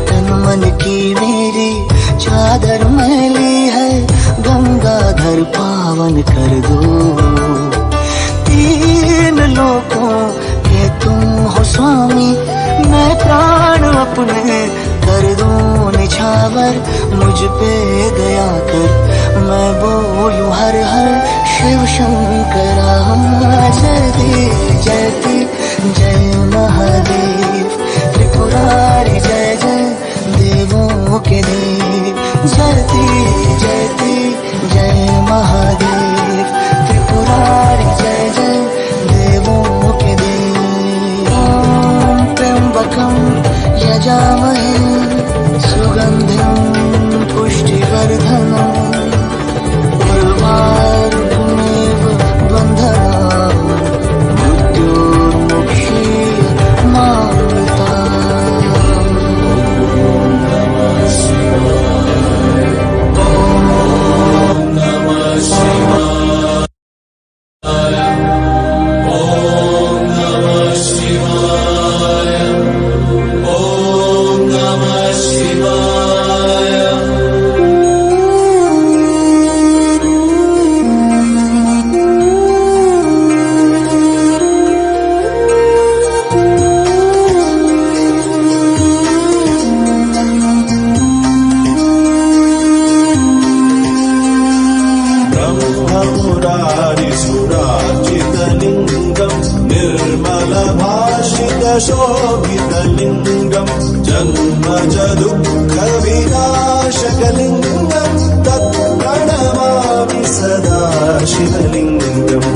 तन मन की मेरी चादर मैली है, गंगाधर पावन कर दो। तीन लोकों के तुम हो स्वामी, मैं प्राण अपने कर दूं निछावर। मुझ पे दया कर मैं बोलूं हर हर शिव शंकरा। जयति जयति जय महादेव, त्रिपुरारी जय जय देवों के देव। जयति जयति जय महादेव, त्रिपुरारी जय जय देवों के देव। ओम त्र्यंबकं यजामहे सुगंधिं पुष्टिवर्धनम्, उर्वारुकमेव बन्धनान् मृत्योर्मुक्षीय मामृतात्। शोभितलिङ्गं जन्मज दुःखविनाशकलिङ्गं, तत्प्रणमामि सदा शिवलिङ्गम्।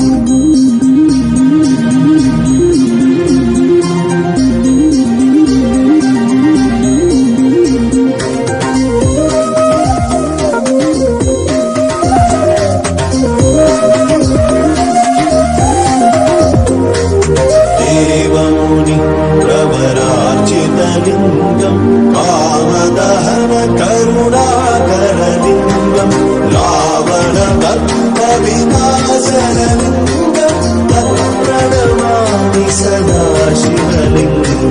प्रवरार्चितलिङ्गं कामदहन करुणाकरलिङ्गं, रावणदर्पविनाशनलिङ्गं, तत्प्रणमामि सदा शिवलिङ्गम्।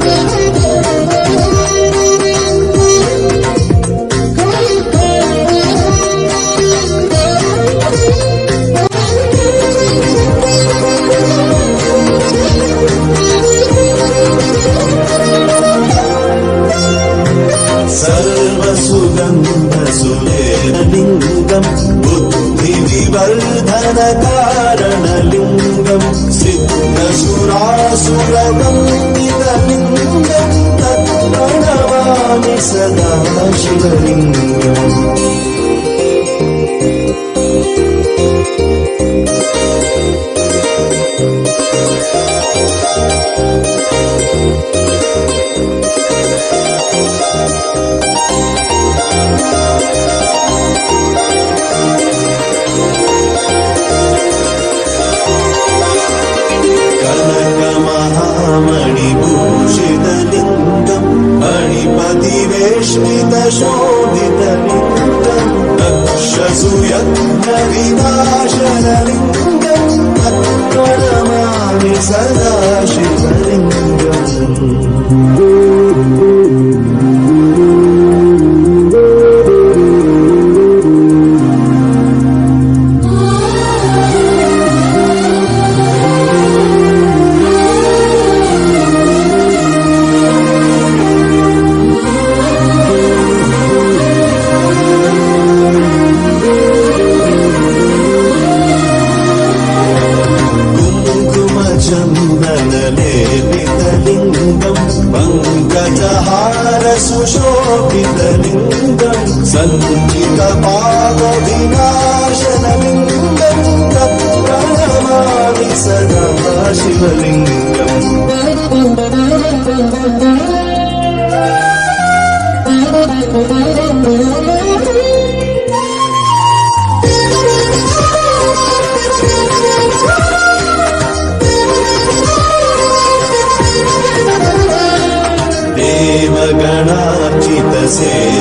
सर्वसुगन्धसुलेलिङ्गं बुद्धिविवर्धनकारणलिङ्गं, सिद्धसुरासुरवन्दितलिङ्गं, तत्प्रणमामि सदा शिवलिङ्गम्। कनकमहामणिभूषितलिङ्गं मणिपतिवेष्टितशोभितलिङ्गं, दक्षसुयज्ञविनाशनलिङ्गं, प्रणमामि सदा शिवलिङ्गम् चन्दनलेपितलिङ्गम् पङ्कजहारसुशोभितलिङ्गम् सञ्चितपापविनाशनलिङ्गम् तत्प्रणमामि सदा शिवलिङ्गम्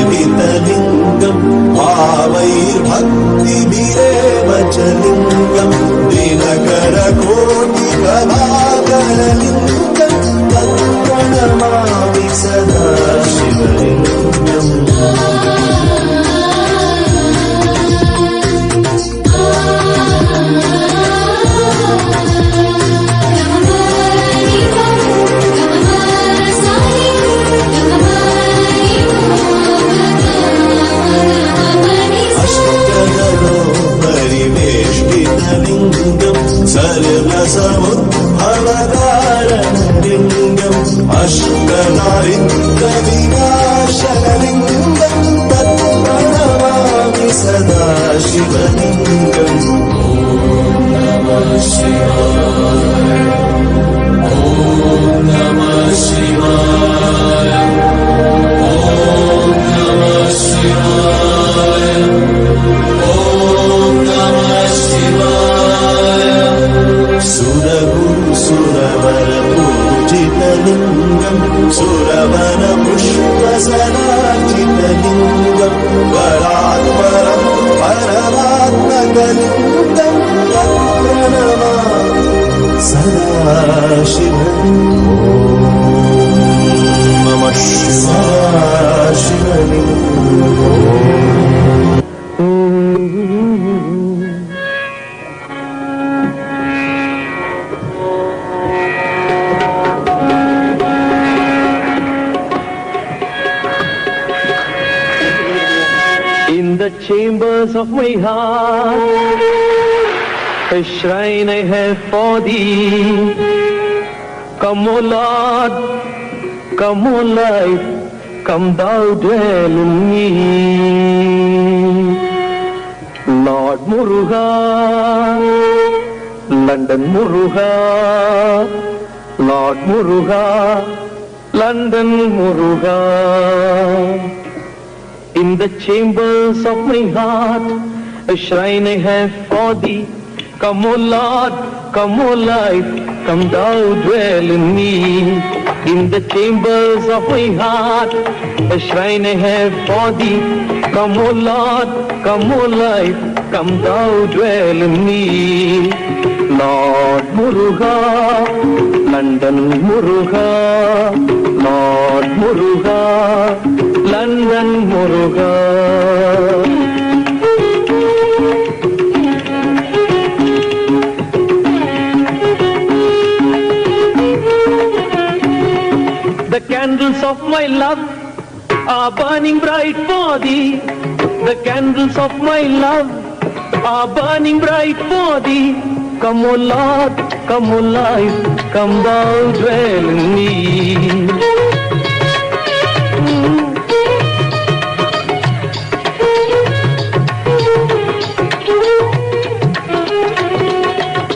देवगणार्चितसेवितलिङ्गम् भावैर्भक्तिभिरेव च लिङ्गम् दिनकरकोटिप्रभाकरलिङ्गम् तत्प्रणमामि सदा शिवलिङ्गम् सर्वसमुद्भवकारणलिङ्गम् अष्टदारिद्र्यविनाशनलिङ्गम् तत्प्रणमामि सदा शिवलिङ्गम् ॐ नमः शिवाय ॐ नमः शिवाय ॐ नमः शिवाय ॐ नमः शिवाय सुरगुरु सुरवर पूजितलिङ्गम् सुरवरपुष्पसरार्चितलिङ्गम् परात्परम् परमात्मकलिङ्गम् तत्प्रणमामि सदा शिवलिङ्गम् ॐ नमः शिवाय शिवलिङ्गम् In the chambers of my heart, a shrine I have for thee. Come, O Lord, come, O life, come thou dwell in me. Lord Muruga, London Muruga, Lord Muruga, London Muruga. In the chambers of my heart, a shrine I have for thee. Come, O Lord, come, O life, come thou dwell in me. In the chambers of my heart, a shrine I have for thee. Come, O Lord, come, O life, come thou dwell in me. Lord Muruga, London Muruga, Lord Muruga, London Muruga. The candles of my love are burning bright for thee. The candles of my love are burning bright for thee. Come, O Lord, come, O life, come thou dwell in me.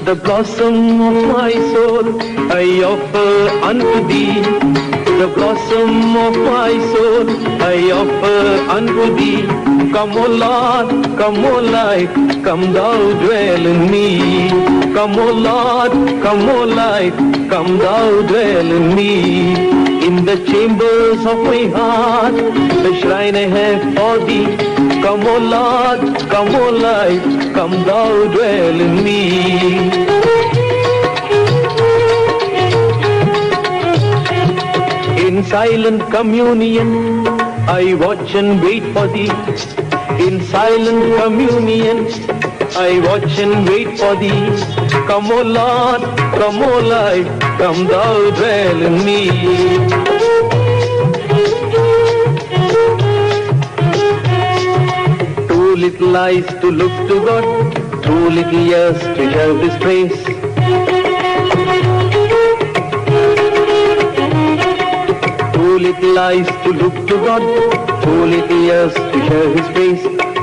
The blossom of my soul I offer unto thee. The blossom of my soul I offer unto thee. Come, O Lord, come, O life, come thou dwell in me. Come, O Lord, come, O life, come thou dwell in me. In the chambers of my heart, the shrine I have for thee. Come, O Lord, come, O life, come thou dwell in me. In silent communion, I watch and wait for thee. In silent communion, I watch and wait for thee. Come, O Lord, come, O light, come thou dwell in me. Too little eyes to look to God, too little ears to hear His praise. Too little eyes to look to God, too little ears to hear His face.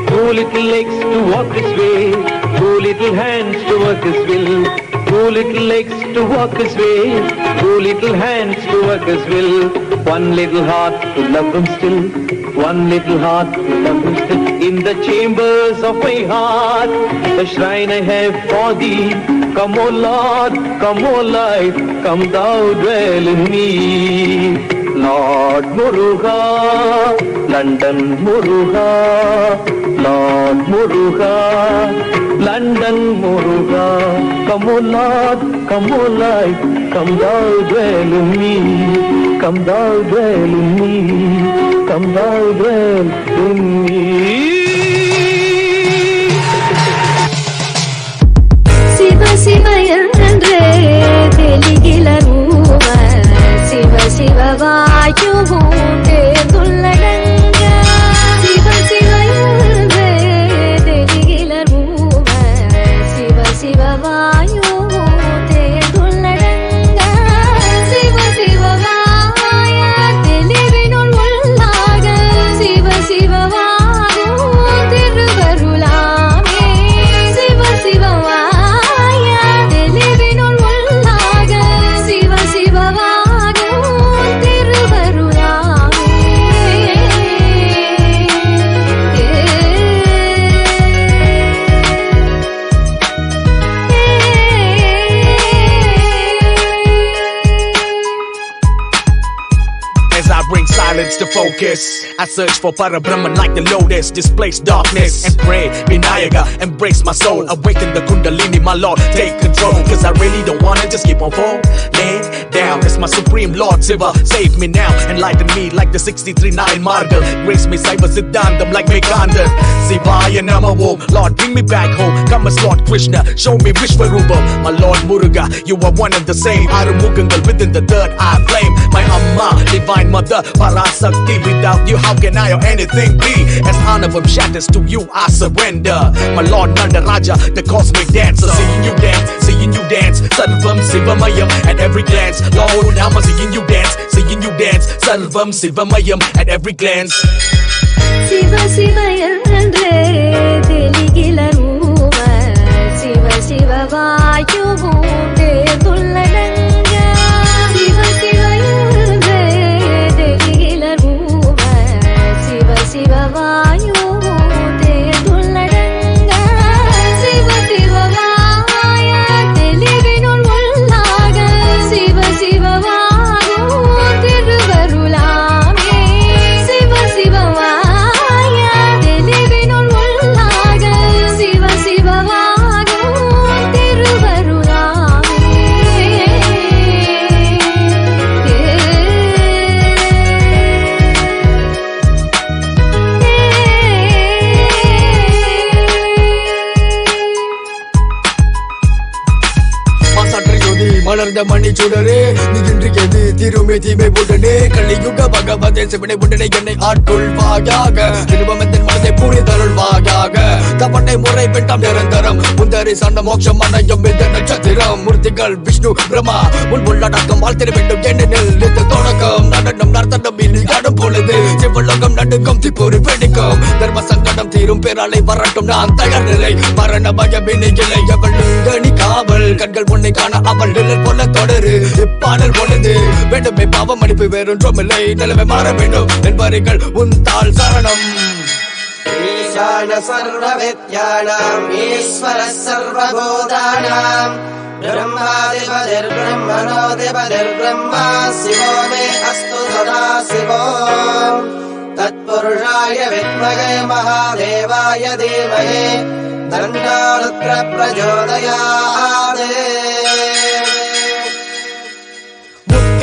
Too little legs to walk His way, too little hands to work His will. Too little legs to walk His way, too little hands to work His will. One little heart to love Him still, one little heart to love Him still. In the chambers of my heart, the shrine I have for thee. Come, O Lord, come, O light, come thou dwell in me. Lord Muruga, London Muruga, Lord Muruga, London Muruga. Come, O Lord, come, O light, come thou dwell in me. Come thou dwell in me, come thou dwell in me. Siva Siva Yandre Teligila Ruva Siva Siva Vayuvunde Tulladanga Siva Siva Yandre Teligila Ruva Siva Siva Vayuvunde Tulladanga Siva Siva Vaya Telivinul Ullaga Siva Siva Vayu Tiruvarulame Siva Siva To focus, I search for Parabrahman like the lotus, displace darkness and pray, Vinayaka, embrace my soul, awaken the Kundalini, my Lord, take control, cause I really don't wanna just keep on falling down. It's my supreme Lord Shiva, save me now, enlighten me like the 63-9 Margal, grace me Saiva Siddhantam like Mekandan, Sivaya Namo, Lord bring me back home, come as Lord Krishna, show me Vishwarupam, my Lord Muruga, you are one and the same, Arumugangal within the third eye flame, my Amma, divine mother, Parasakti, without you how can I or anything be, as Anavam shatters to you I surrender, my Lord Nanda Raja, the cosmic dancer, seeing you dance, Sarvam Sivamayam at every glance, Lord I'm seeing you dance, Sarvam Sivamayam at every glance. Siva Siva Yandre Teligila Ruva Siva Siva Vayuvunde Tulladanga Siva Siva Yandre Teligila Ruva Siva Siva Vayuvunde Tulladanga Siva Siva Vaya Telivinul Ullaga Siva Siva Vayu Tiruvarulame Siva Siva Vaya Telivinul Ullaga Siva Siva Vayu Tiruvarulame மலர்ந்த மணி சுடரே நீ இன்றையது திருமே தீமை உடனே கலியுக பகவதே சிவனை உடனே என்னை ஆட்கொள்வாயாக திருபமத்தின் மனதை புரிதருள்வாயாக தவணை முறை பெற்றாம் நிரந்தரம் முந்தரி சண்ட மோட்சம் அணையும் இந்த நட்சத்திரம் மூர்த்திகள் விஷ்ணு பிரம்மா உன் உள்ளடக்கம் வாழ்த்திட வேண்டும் ஏனெனில் இந்த தொடக்கம் நடனம் நர்த்தனம் இனி ஆடும் பொழுது சிவலோகம் நடுக்கும் திப்பொரு வெடிக்கும் தர்ம சங்கடம் தீரும் பேராலை வரட்டும் நான் தயார் நிலை மரண பயம் இனி இல்லை அவள் நீ காவல் கண்கள் உன்னை காண அவள் நிழல் போல தொடரு இப்பாடல் பொழுது வேண்டுமே பாவம் அனுப்பி வேறொன்றும் இல்லை நிலைமை மாற வேண்டும் என்பார்கள் உன் தாள் சரணம். ஈசான சர்வ வித்யானாம் ஈஸ்வர சர்வபூதானாம் பிரம்மாதிபதிர் பிரம்மணோதிபதிர் பிரம்மா சிவோ மே அஸ்து சதா சிவோ தத்புருஷாய வித்மகே மகாதேவாய தீமஹி தன்னோ ருத்ர பிரச்சோதயாத்.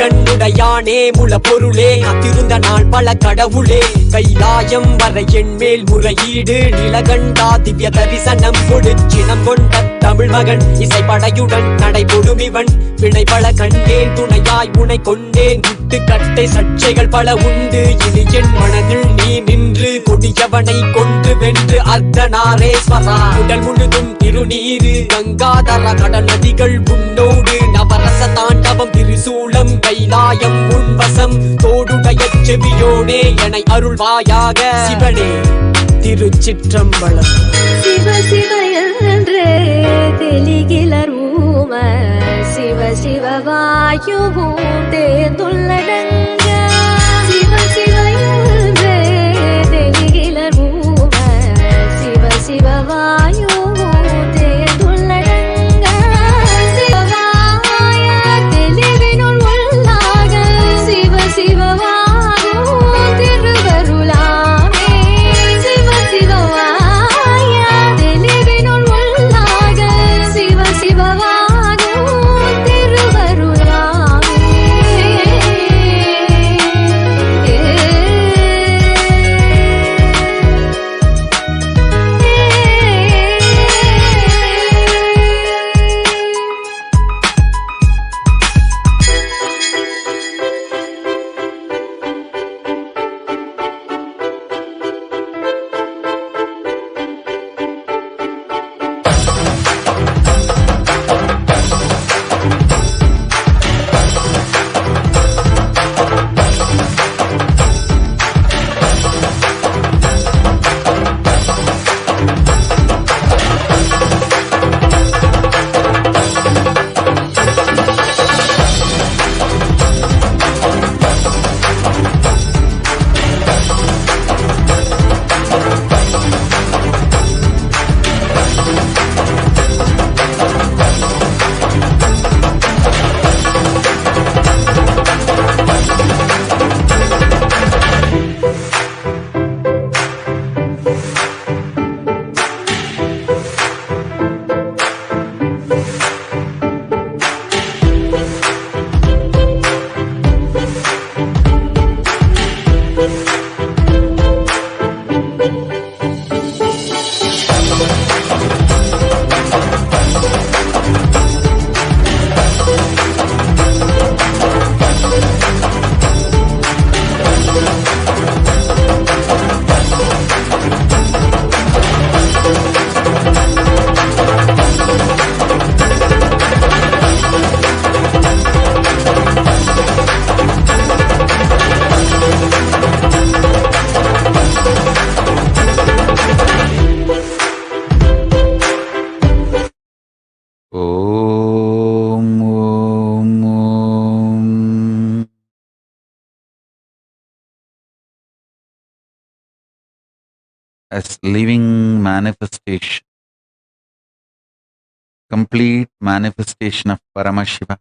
கண்ணுடையானே முள பொருளே காத்திருந்த நாள் பல கடவுளே கைலாயம் வரை என் மேல் முறையீடு நிலகண்டா திவ்ய தரிசனம் கொடுச்சினம் கொண்ட தமிழ் மகன் இசைப்படையுடன் நடைபொடும் இவன் பிணை பல கண்டேன் துணையாய் உனை கொண்டேன் கட்டை சர்ச்சைகள் பல உண்டு இனி என் மனதில் நீ நின்று கொடியவனை கொண்டு வென்று அர்த்தநாரேஸ்வரா உடல் முழுதும் திருநீரு கங்காதர கடல் நதிகள் உன்னோடு நவரச தாண்டவம் திரிசூலம் கைலாயம் உன்வசம் தோடுடைய செவியோனே என அருள்வாயாக சிவனே திருச்சிற்றம்பலம். சிவ சிவ என்றே தெளிகிலர் ஊம சிவ சிவ வாயுவும் தேர்ந்துள்ளடங்க சிவ சிவ என்றே தெளிகிலர் ஊம சிவ சிவ வாயுவும் தேர்ந்துள்ளடங்க சிவவாய தெளிவினுள் உள்ளாக சிவ சிவவாகும் திருவருளாமே சிவ சிவவாய தெளிவினுள் உள்ளாக சிவ சிவவாகும் திருவருளாமே. As living manifestation, complete manifestation of Paramashiva.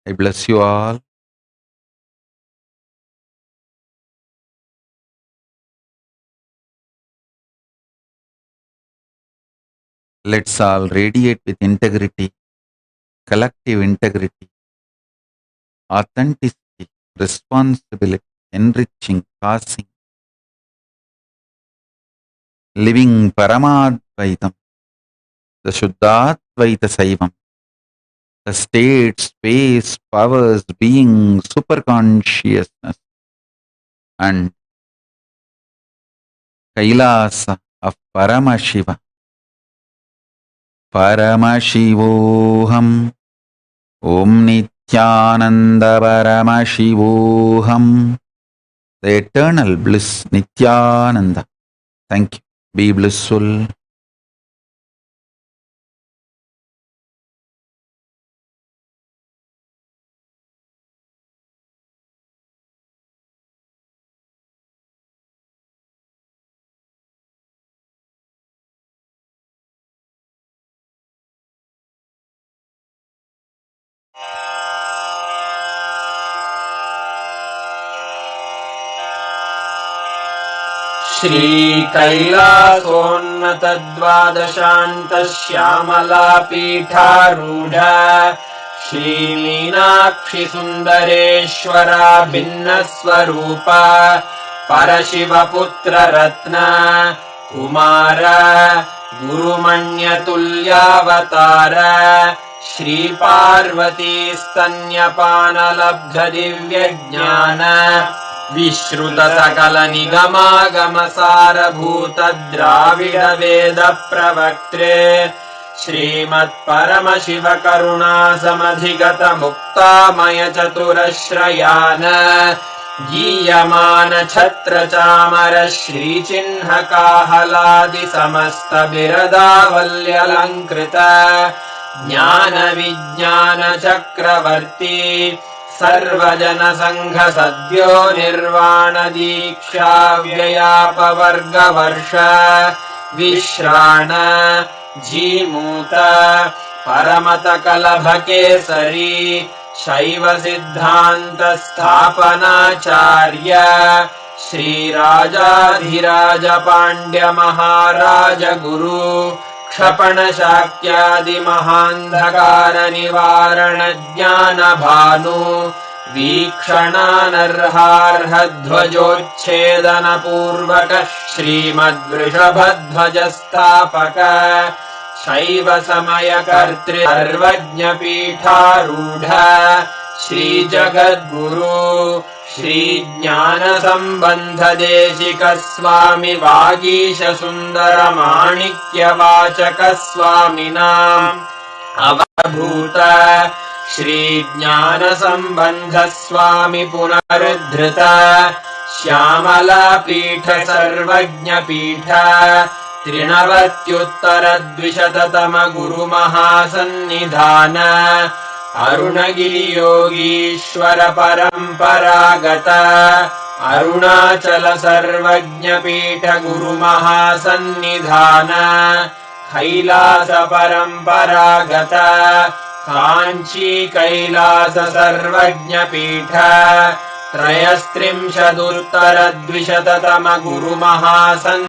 I bless you all. Let's all radiate with integrity, collective integrity, authenticity, responsibility, enriching, causing, living Paramadvaitam, the Shuddhadvaita Saivam, the state, space, powers, being, superconsciousness, and Kailasa of Paramashiva. Paramashivoham, Om Nithyananda Paramashivoham, the eternal bliss Nithyananda. Thank you. Be blissful. श्रीकैलासोन्नतद्वादशान्तश्यामला पीठारूढ श्रीमीनाक्षि सुन्दरेश्वरा भिन्नस्वरूप परशिवपुत्र रत्न कुमार गुरुमण्यतुल्यावतार श्रीपार्वती स्तन्यपानलब्ध दिव्यज्ञान विश्रुत सकल निगमागम सारभूत द्राविड वेद प्रवक्त्रे श्रीमत्परमशिव करुणा समधिगत मुक्तामय चतुरश्रयान गीयमान छत्र चामर श्रीचिह्न काहलादि समस्त बिरदावल्यलङ्कृत ज्ञान विज्ञान चक्रवर्ती सर्वजन संघ सद्यो निर्वाण दीक्षा व्ययापवर्ग वर्ष विश्राण जीमूत परमत कलभ केसरी शैव सिद्धांत स्थापनाचार्य श्रीराजाधिराज पांड्य महाराज गुरु क्षपण शाक्यादि महांधकार निवारण ज्ञान भानु वीक्षणानर्हार्ह ध्वजोच्छेदन पूर्वक श्रीमद्वृषभध्वज स्थापक शैव समय कर्तृ सर्वज्ञ पीठारूढ़ श्री जगद्गुरु श्री ज्ञान संबंध देशिक स्वामी वागीश सुंदर माणिक्य वाचक स्वामिनाम् अवभूत श्री ज्ञान संबंध स्वामी पुनरुद्धृत श्यामला पीठ सर्वज्ञ पीठ त्रिनवत्युत्तर द्विशततम गुरु महासन्निधान अरुणगिरि योगीश्वर परंपरागत अरुणाचल सर्वज्ञ पीठ गुरु महासन्निधान कैलास परंपरागत कांची कैलास सर्वज्ञ पीठ त्रयस्त्रिंशदुत्तर द्विशततम गुरु महासन्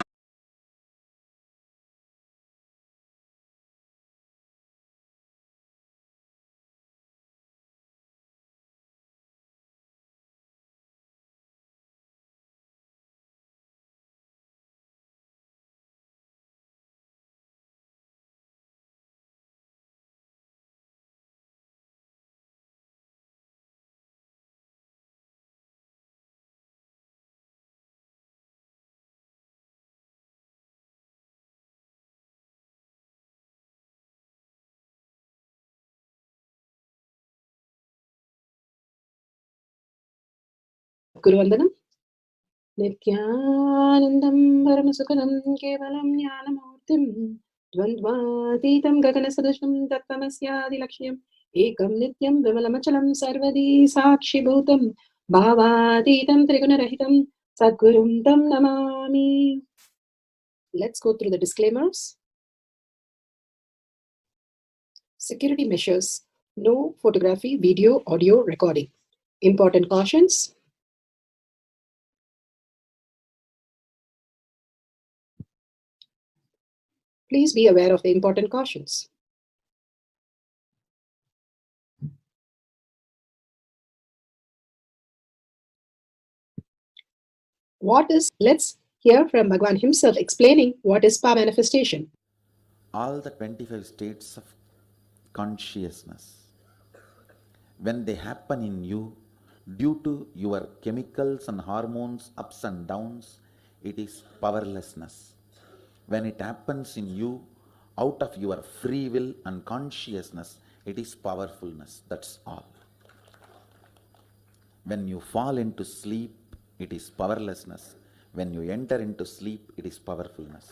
गुरुवन्दनम् नित्यानन्दं परमसुखदं केवलं ज्ञानमूर्तिं द्वन्द्वातीतं गगनसदृशं तत्त्वमस्यादिलक्ष्यम् एकं नित्यं विमलमचलं सर्वदी साक्षिभूतं भावातीतं त्रिगुणरहितं सद्गुरुं तं Namami. Let's go through the disclaimers. Security measures: no photography, video, audio recording. Important cautions: please be aware of the important cautions. What is, let's hear from Bhagwan himself explaining what is power manifestation. All the 25 states of consciousness, when they happen in you, due to your chemicals and hormones ups and downs, it is powerlessness. When it happens in you, out of your free will and consciousness, it is powerfulness. That's all. When you fall into sleep, it is powerlessness. When you enter into sleep, it is powerfulness.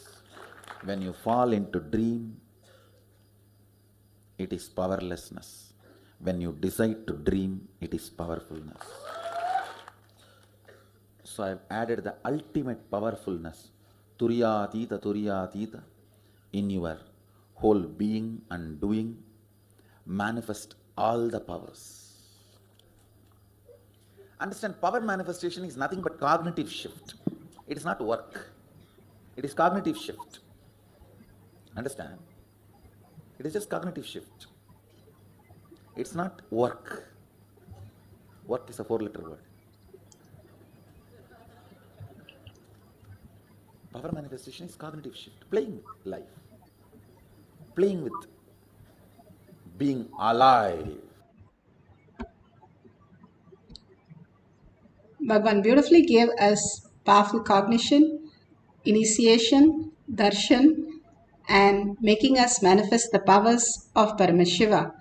When you fall into dream, it is powerlessness. When you decide to dream, it is powerfulness. So I have added the ultimate powerfulness, Turiyatita, in your whole being and doing. Manifest all the powers. Understand, power manifestation is nothing but cognitive shift. It is not work. It is cognitive shift. Understand? It is just cognitive shift. It's not work. Work is a 4-letter word. Power manifestation is cognitive shift, playing with life, playing with being alive. Bhagavan beautifully gave us powerful cognition, initiation, darshan, and making us manifest the powers of Paramashiva,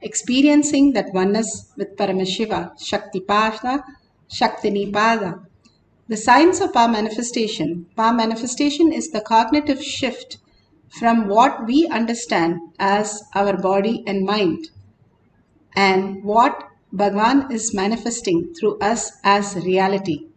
experiencing that oneness with Paramashiva, Shaktipada, Shaktinipada. The science of power manifestation. Power manifestation is the cognitive shift from what we understand as our body and mind and what Bhagavan is manifesting through us as reality.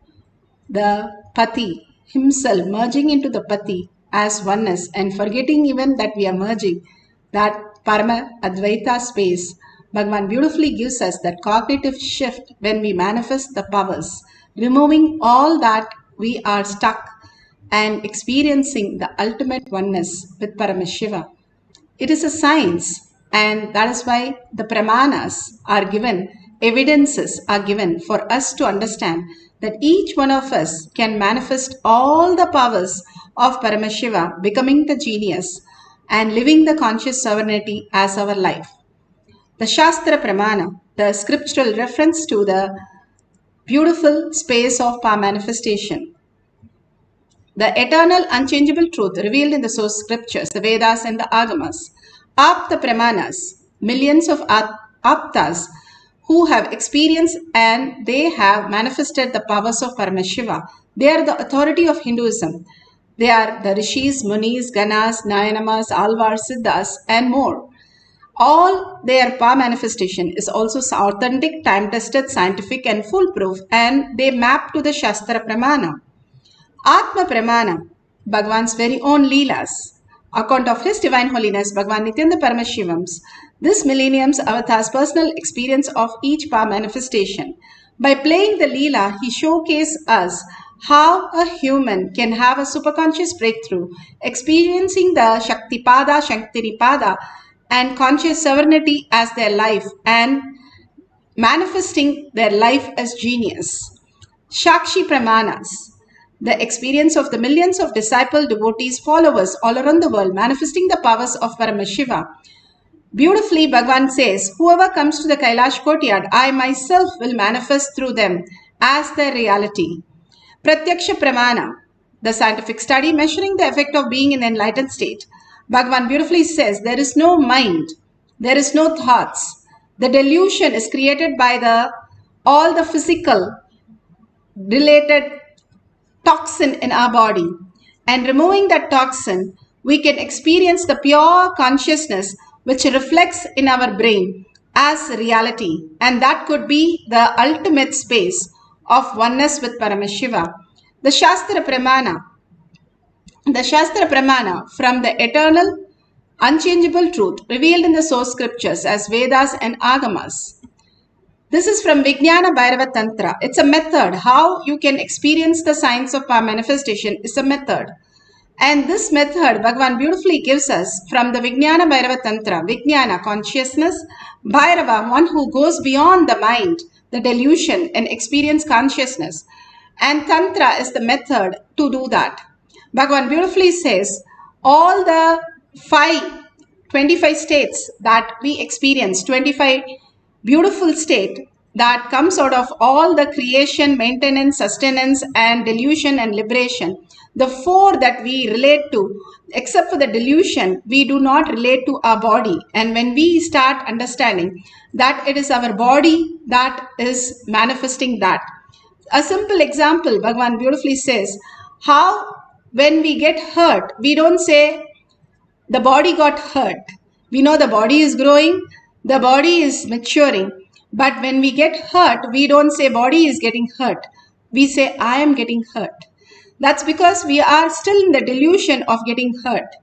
The Pati himself merging into the Pati as oneness and forgetting even that we are merging, that Parama Advaita space. Bhagavan beautifully gives us that cognitive shift when we manifest the powers, removing all that we are stuck and experiencing the ultimate oneness with Paramashiva. It is a science, and that is why the pramanas are given, evidences are given for us to understand that each one of us can manifest all the powers of Paramashiva, becoming the genius and living the conscious sovereignty as our life. The Shastra Pramana, the scriptural reference to the beautiful space of power manifestation, the eternal unchangeable truth revealed in the source scriptures, the Vedas and the Agamas, Apta Pramanas, millions of Aptas who have experienced and they have manifested the powers of Paramashiva. They are the authority of Hinduism. They are the Rishis, Munis, Ganas, Nayanamas, Alvars, Siddhas and more. All their power manifestation is also authentic, time-tested, scientific and foolproof, and they map to the Shastra Pramana. Atma Pramana, Bhagavan's very own Leelas, account of His Divine Holiness Bhagavan Nithyananda Paramashivam, this millennium's avatar's personal experience of each power manifestation. By playing the Leela, he showcased us how a human can have a superconscious breakthrough, experiencing the Shaktipada, Shaktinipada, and conscious sovereignty as their life and manifesting their life as genius. Shakshi Pramanas, the experience of the millions of disciple, devotees, followers all around the world, manifesting the powers of Paramashiva. Beautifully, Bhagavan says, whoever comes to the Kailash courtyard, I myself will manifest through them as their reality. Pratyaksha Pramana, the scientific study measuring the effect of being in the enlightened state. Bhagavan beautifully says, there is no mind, there is no thoughts. The delusion is created by all the physical related toxin in our body, and removing that toxin we can experience the pure consciousness which reflects in our brain as reality, and that could be the ultimate space of oneness with Paramashiva. The Shastra Pramana from the eternal unchangeable truth revealed in the source scriptures as Vedas and Agamas. This is from Vijnana Bhairava Tantra. It's a method. How you can experience the science of power manifestation is a method. And this method, Bhagavan beautifully gives us from the Vijnana Bhairava Tantra. Vijnana, consciousness. Bhairava, one who goes beyond the mind, the delusion, and experience consciousness. And Tantra is the method to do that. Bhagavan beautifully says, all the 25 states that we experience, 25 beautiful state that comes out of all the creation, maintenance, sustenance, and delusion and liberation. The 4 that we relate to, except for the delusion, we do not relate to our body. And when we start understanding that it is our body that is manifesting that. A simple example, Bhagavan beautifully says, how when we get hurt, we don't say the body got hurt. We know the body is growing, the body is maturing. But when we get hurt, we don't say body is getting hurt. We say I am getting hurt. That's because we are still in the delusion of getting hurt.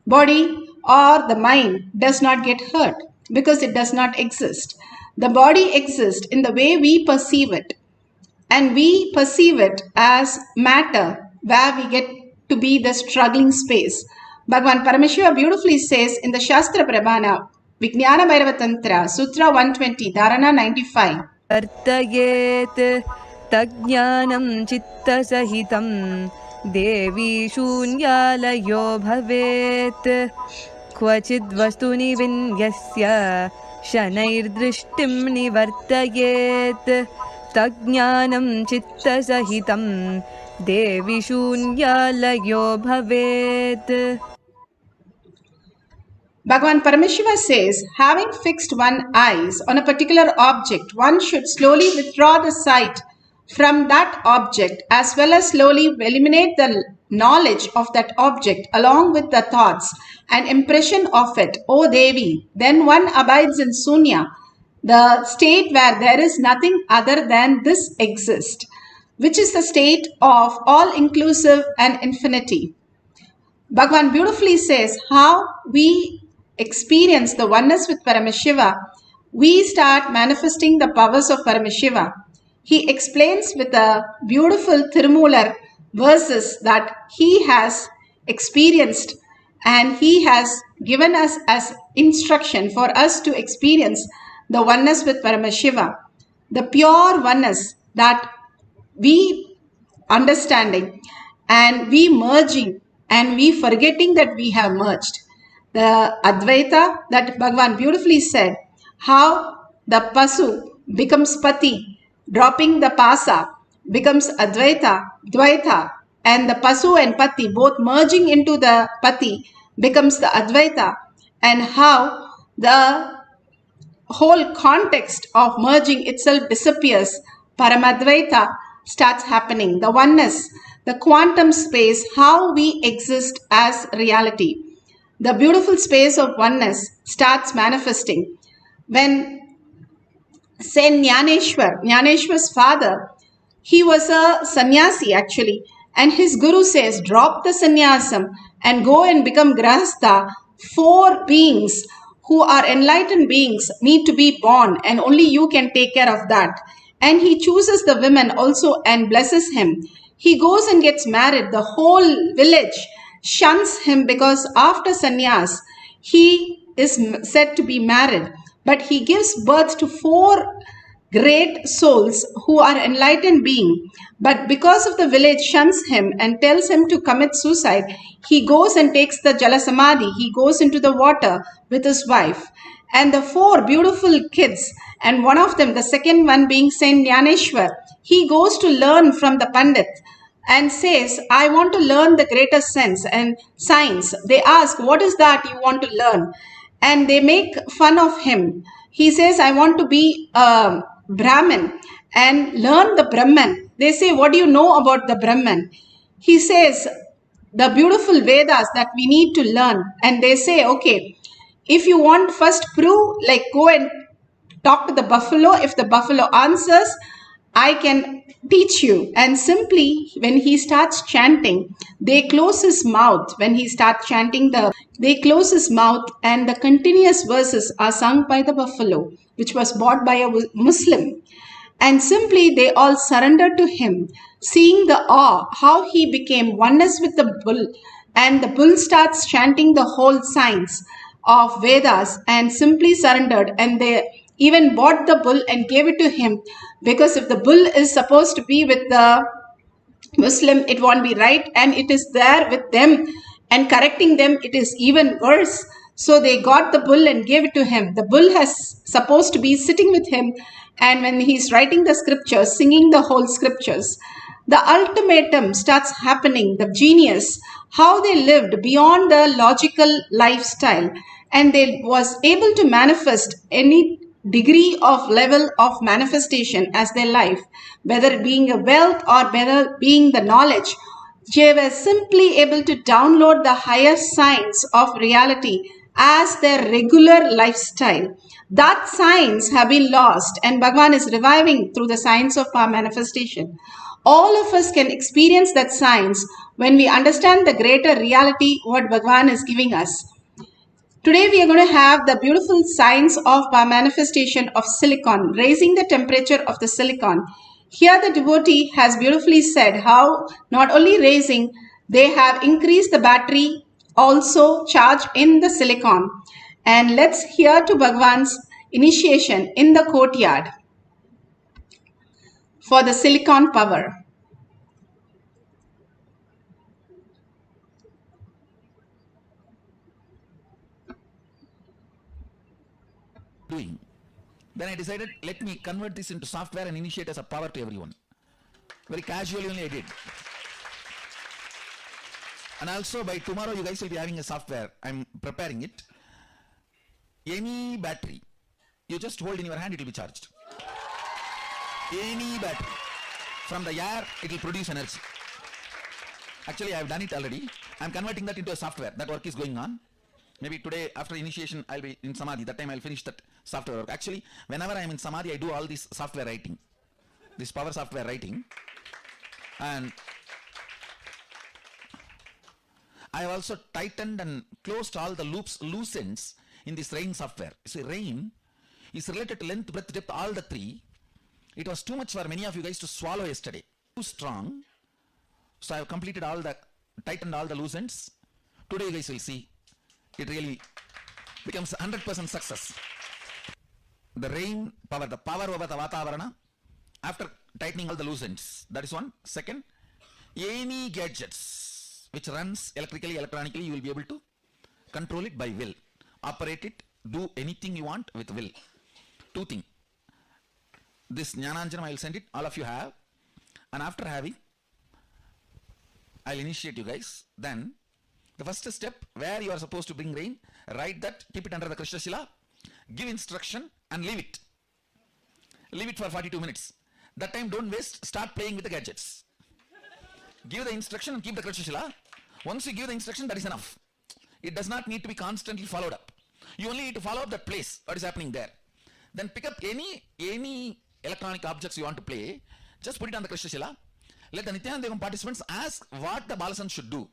Body or the mind does not get hurt because it does not exist. The body exists in the way we perceive it. And we perceive it as matter where we get to be the struggling space. Bhagavan Paramashiva beautifully says in the Shastra Pramana, Vijnana Bhairava Tantra, Sutra 120, Dharana 95. वर्तयेत् तज्ज्ञानं चित्तसहितं देवी शून्यालयो भवेत् क्वचिद्वस्तुनि विन्यस्य शनैर्दृष्टिं निवर्तयेत् तज्ज्ञानं चित्तसहितं देवी शून्यालयो भवेत्. Bhagavan Paramashiva says, having fixed one's eyes on a particular object, one should slowly withdraw the sight from that object as well as slowly eliminate the knowledge of that object along with the thoughts and impression of it, O Devi. Then one abides in Sunya, the state where there is nothing other than this exist, which is the state of all-inclusive and infinity. Bhagavan beautifully says how we experience the oneness with Paramashiva, we start manifesting the powers of Paramashiva. He explains with a beautiful Tirumular verses that he has experienced and he has given us as instruction for us to experience the oneness with Paramashiva, the pure oneness that we understanding and we merging and we forgetting that we have merged. The Advaita that Bhagavan beautifully said, how the Pasu becomes Pati, dropping the Pasa, becomes Advaita, Dvaita, and the Pasu and Pati both merging into the Pati becomes the Advaita, and how the whole context of merging itself disappears, Paramadvaita starts happening. The oneness, the quantum space, how we exist as reality. The beautiful space of oneness starts manifesting. When Saint Jnaneshwar's father, he was a sannyasi actually, and his guru says, drop the sannyasam and go and become grahastha. 4 beings who are enlightened beings need to be born and only you can take care of that. And he chooses the women also and blesses him. He goes and gets married. The whole village shuns him because after sannyas, he is said to be married. But he gives birth to 4 great souls who are enlightened beings. But because of the village shuns him and tells him to commit suicide, he goes and takes the Jala Samadhi. He goes into the water with his wife. And the 4 beautiful kids, and one of them, the second one being Saint Jnaneshwar, he goes to learn from the Pandit and says, I want to learn the greater sense and science. They ask, what is that you want to learn? And they make fun of him. He says, I want to be a Brahmin and learn the Brahman. They say, what do you know about the Brahman? He says, the beautiful Vedas that we need to learn. And they say, okay, if you want first prove, like go and talk to the buffalo. If the buffalo answers, I can teach you. And simply when he starts chanting, they close his mouth. When he starts chanting, they close his mouth and the continuous verses are sung by the buffalo, which was bought by a Muslim. And simply they all surrendered to him, seeing the awe, how he became oneness with the bull. And the bull starts chanting the whole science of Vedas and simply surrendered, and they even bought the bull and gave it to him, because if the bull is supposed to be with the Muslim, it won't be right, and it is there with them and correcting them, it is even worse. So they got the bull and gave it to him. The bull has supposed to be sitting with him, and when he's writing the scriptures, singing the whole scriptures, the ultimatum starts happening, the genius, how they lived beyond the logical lifestyle, and they was able to manifest any degree of level of manifestation as their life, whether it being a wealth or whether being the knowledge. They were simply able to download the higher science of reality as their regular lifestyle. That science have been lost, and Bhagavan is reviving through the science of our manifestation. All of us can experience that science when we understand the greater reality what Bhagavan is giving us. Today we are going to have the beautiful science of manifestation of silicon, raising the temperature of the silicon. Here the devotee has beautifully said how not only raising, they have increased the battery also charged in the silicon. And let's hear to Bhagwan's initiation in the courtyard for the silicon power. Doing. Then I decided, let me convert this into software and initiate as a power to everyone. Very casually only I did. And also by tomorrow you guys will be having a software. I'm preparing it. Any battery you just hold in your hand, it will be charged. Any battery. From the air, it will produce energy. Actually, I have done it already. I'm converting that into a software. That work is going on. Maybe today, after initiation, I'll be in Samadhi. That time I'll finish that software work. Actually, whenever I'm in Samadhi, I do all this software writing. This power software writing. And I have also tightened and closed all the loops, loose ends in this rain software. You see, rain is related to length, breadth, depth, all the three. It was too much for many of you guys to swallow yesterday. Too strong. So I have completed all the, tightened all the loose ends. Today you guys will see. It really becomes 100% success. The rain power, the power over the Vatavarana, after tightening all the loose ends. That is one. Second, any gadgets which runs electrically, electronically, you will be able to control it by will. Operate it, do anything you want with will. Two things. This Jnananjanam, I will send it, all of you have. And after having, I'll initiate you guys. Then, the first step, where you are supposed to bring rain, write that, keep it under the Krishna Shila, give instruction and leave it. Leave it for 42 minutes. That time don't waste, start playing with the gadgets. Give the instruction and keep the Krishna Shila. Once you give the instruction, that is enough. It does not need to be constantly followed up. You only need to follow up that place, what is happening there. Then pick up any electronic objects you want to play, just put it on the Krishna Shila. Let the Nithyananda participants ask what the Balasan should do.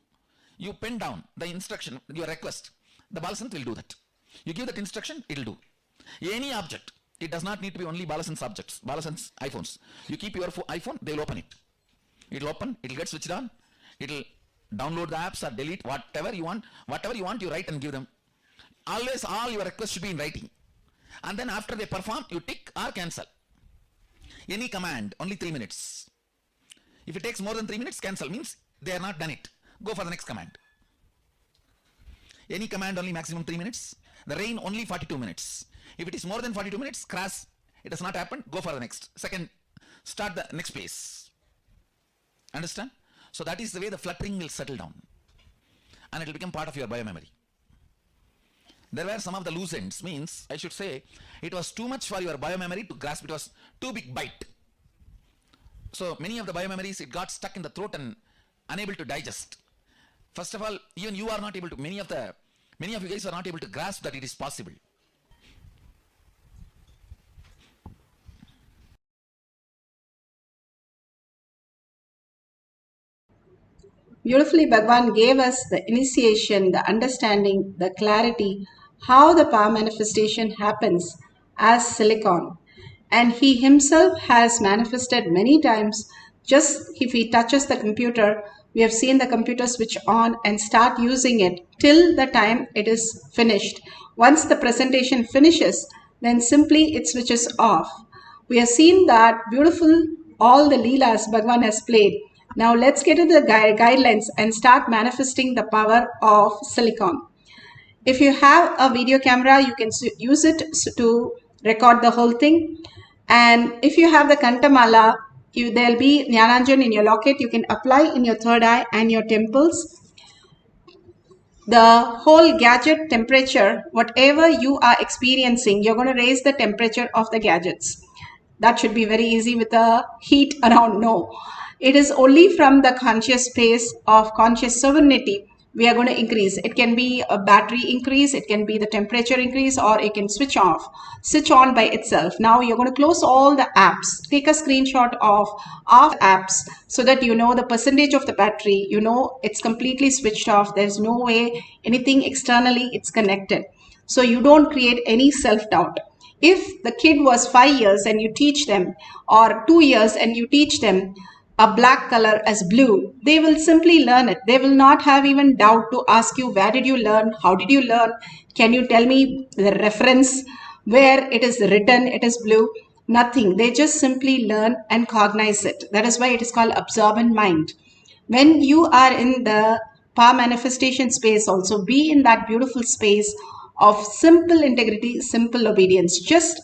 You pen down the instruction, your request. The Balasant will do that. You give that instruction, it will do. Any object. It does not need to be only Balasan's objects, Balasan's iPhones. You keep your iPhone, they will open it. It will open, it will get switched on. It will download the apps or delete whatever you want. Whatever you want, you write and give them. Always all your requests should be in writing. And then after they perform, you tick or cancel. Any command, only 3 minutes. If it takes more than 3 minutes, cancel. Means they are not done it. Go for the next command. Any command only maximum 3 minutes. The rain only 42 minutes. If it is more than 42 minutes, crash. It has not happened. Go for the next. Second, start the next place. Understand? So that is the way the fluttering will settle down. And it will become part of your biomemory. There were some of the loose ends. Means, I should say, it was too much for your biomemory to grasp. It was too big bite. So many of the biomemories, it got stuck in the throat and unable to digest. First of all, even you are not able to, many of you guys are not able to grasp that it is possible. Beautifully, Bhagwan gave us the initiation, the understanding, the clarity, how the power manifestation happens as silicon. And he himself has manifested many times. Just if he touches the computer, we have seen the computer switch on and start using it till the time it is finished. Once the presentation finishes, then simply it switches off. We have seen that beautiful, all the Leelas Bhagwan has played. Now let's get into the guidelines and start manifesting the power of silicon. If you have a video camera, you can use it to record the whole thing. And if you have the Kantamala, there'll be Jnananjan in your locket. You can apply in your third eye and your temples. The whole gadget temperature, whatever you are experiencing, you're going to raise the temperature of the gadgets. That should be very easy with the heat around. No. It is only from the conscious space of conscious sovereignty we are going to increase. It can be a battery increase, it can be the temperature increase, or it can switch on by itself. Now you're going to close all the apps. Take a screenshot of apps so that you know the percentage of the battery. You know it's completely switched off. There's no way anything externally it's connected. So you don't create any self-doubt. If the kid was 5 years and you teach them, or 2 years and you teach them, a black color as blue, they will simply learn it. They will not have even doubt to ask you, where did you learn? How did you learn? Can you tell me the reference where it is written, it is blue? Nothing. They just simply learn and cognize it. That is why it is called absorbent mind. When you are in the power manifestation space, also be in that beautiful space of simple integrity, simple obedience. Just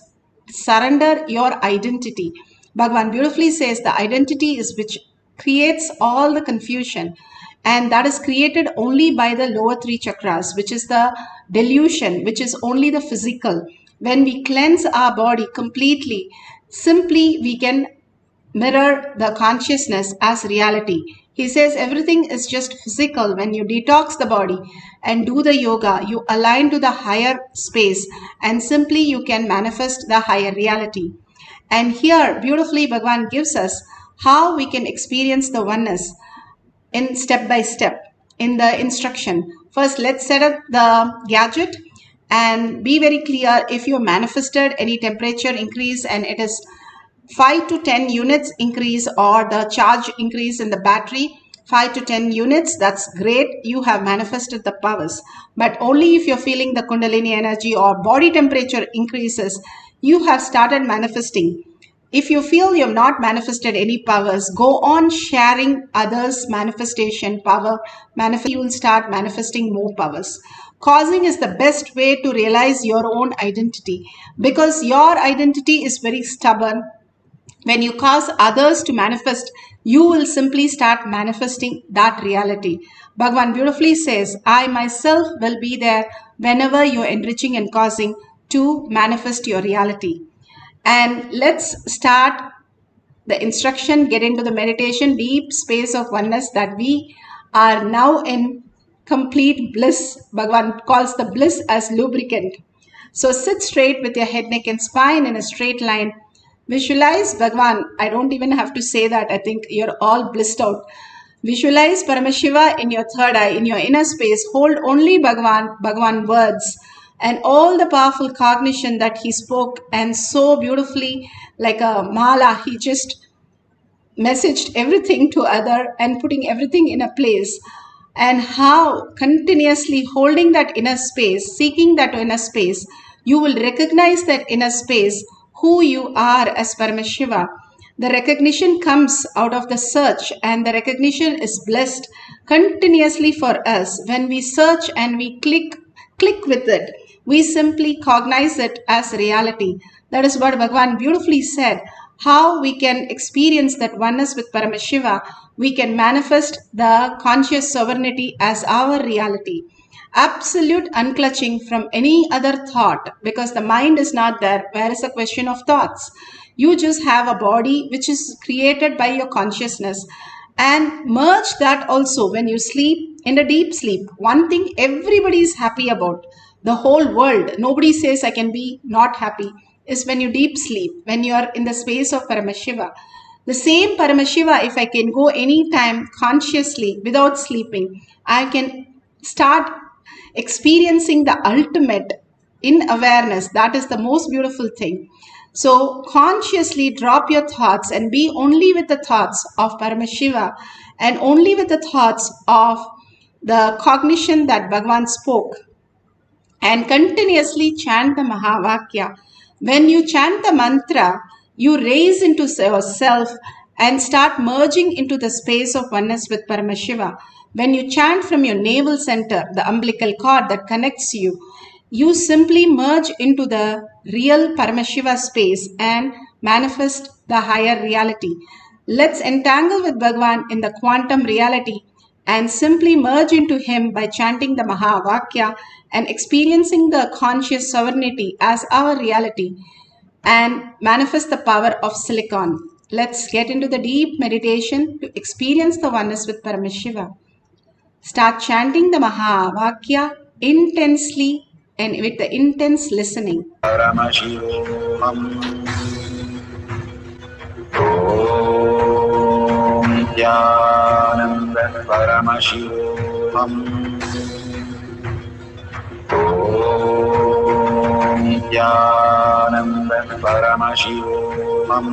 surrender your identity. Bhagavan beautifully says the identity is which creates all the confusion, and that is created only by the lower three chakras, which is the delusion, which is only the physical. When we cleanse our body completely, simply we can mirror the consciousness as reality. He says everything is just physical. When you detox the body and do the yoga, you align to the higher space and simply you can manifest the higher reality. And here beautifully Bhagavan gives us how we can experience the oneness in step by step in the instruction. First, let's set up the gadget and be very clear. If you manifested any temperature increase and it is 5 to 10 units increase, or the charge increase in the battery 5 to 10 units, that's great. You have manifested the powers. But only if you're feeling the Kundalini energy or body temperature increases, you have started manifesting. If you feel you have not manifested any powers, go on sharing others' manifestation power. You will start manifesting more powers. Causing is the best way to realize your own identity, because your identity is very stubborn. When you cause others to manifest, you will simply start manifesting that reality. Bhagavan beautifully says, I myself will be there whenever you're enriching and causing to manifest your reality. And let's start the instruction, get into the meditation, deep space of oneness, that we are now in complete bliss. Bhagavan calls the bliss as lubricant. So sit straight with your head, neck and spine in a straight line. Visualize Bhagavan. I don't even have to say that. I think you're all blissed out. Visualize Paramashiva in your third eye, in your inner space. Hold only Bhagavan words and all the powerful cognition that he spoke, and so beautifully like a mala, he just messaged everything to other and putting everything in a place. And how continuously holding that inner space, seeking that inner space, you will recognize that inner space, who you are as Paramashiva. The recognition comes out of the search, and the recognition is blessed continuously for us. When we search and we click with it, we simply cognize it as reality. That is what Bhagavan beautifully said. How we can experience that oneness with Paramashiva, we can manifest the conscious sovereignty as our reality. Absolute unclutching from any other thought, because the mind is not there. Where is the question of thoughts? You just have a body which is created by your consciousness, and merge that also when you sleep in a deep sleep. One thing everybody is happy about, the whole world, nobody says I can be not happy, is when you deep sleep, when you are in the space of Paramashiva. The same Paramashiva, if I can go anytime consciously without sleeping, I can start experiencing the ultimate in awareness. That is the most beautiful thing. So consciously drop your thoughts and be only with the thoughts of Paramashiva, and only with the thoughts of the cognition that Bhagavan spoke, and continuously chant the Mahavakya. When you chant the mantra, you raise into yourself and start merging into the space of oneness with Paramashiva. When you chant from your navel center, the umbilical cord that connects you, you simply merge into the real Paramashiva space and manifest the higher reality. Let's entangle with Bhagavan in the quantum reality and simply merge into him by chanting the Mahavakya and experiencing the conscious sovereignty as our reality, and manifest the power of silicon. Let's get into the deep meditation to experience the oneness with Paramashiva. Start chanting the Mahavakya intensely and with the intense listening. Paramashivoham. Om Nithyananda Paramashivoham. Om Nithyananda Paramashivoham.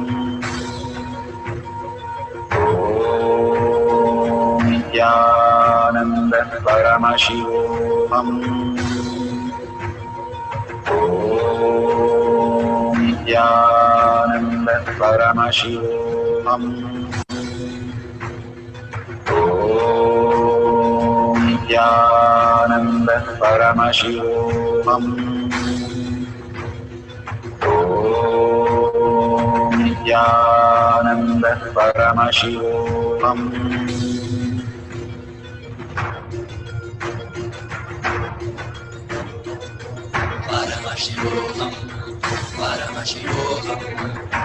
Nityanand परमशिवोऽहम् नित्यानन्द परमशिवोऽहम् नित्यानन्द परमशिवोऽहम् नित्यानन्द परमशिवोऽहम्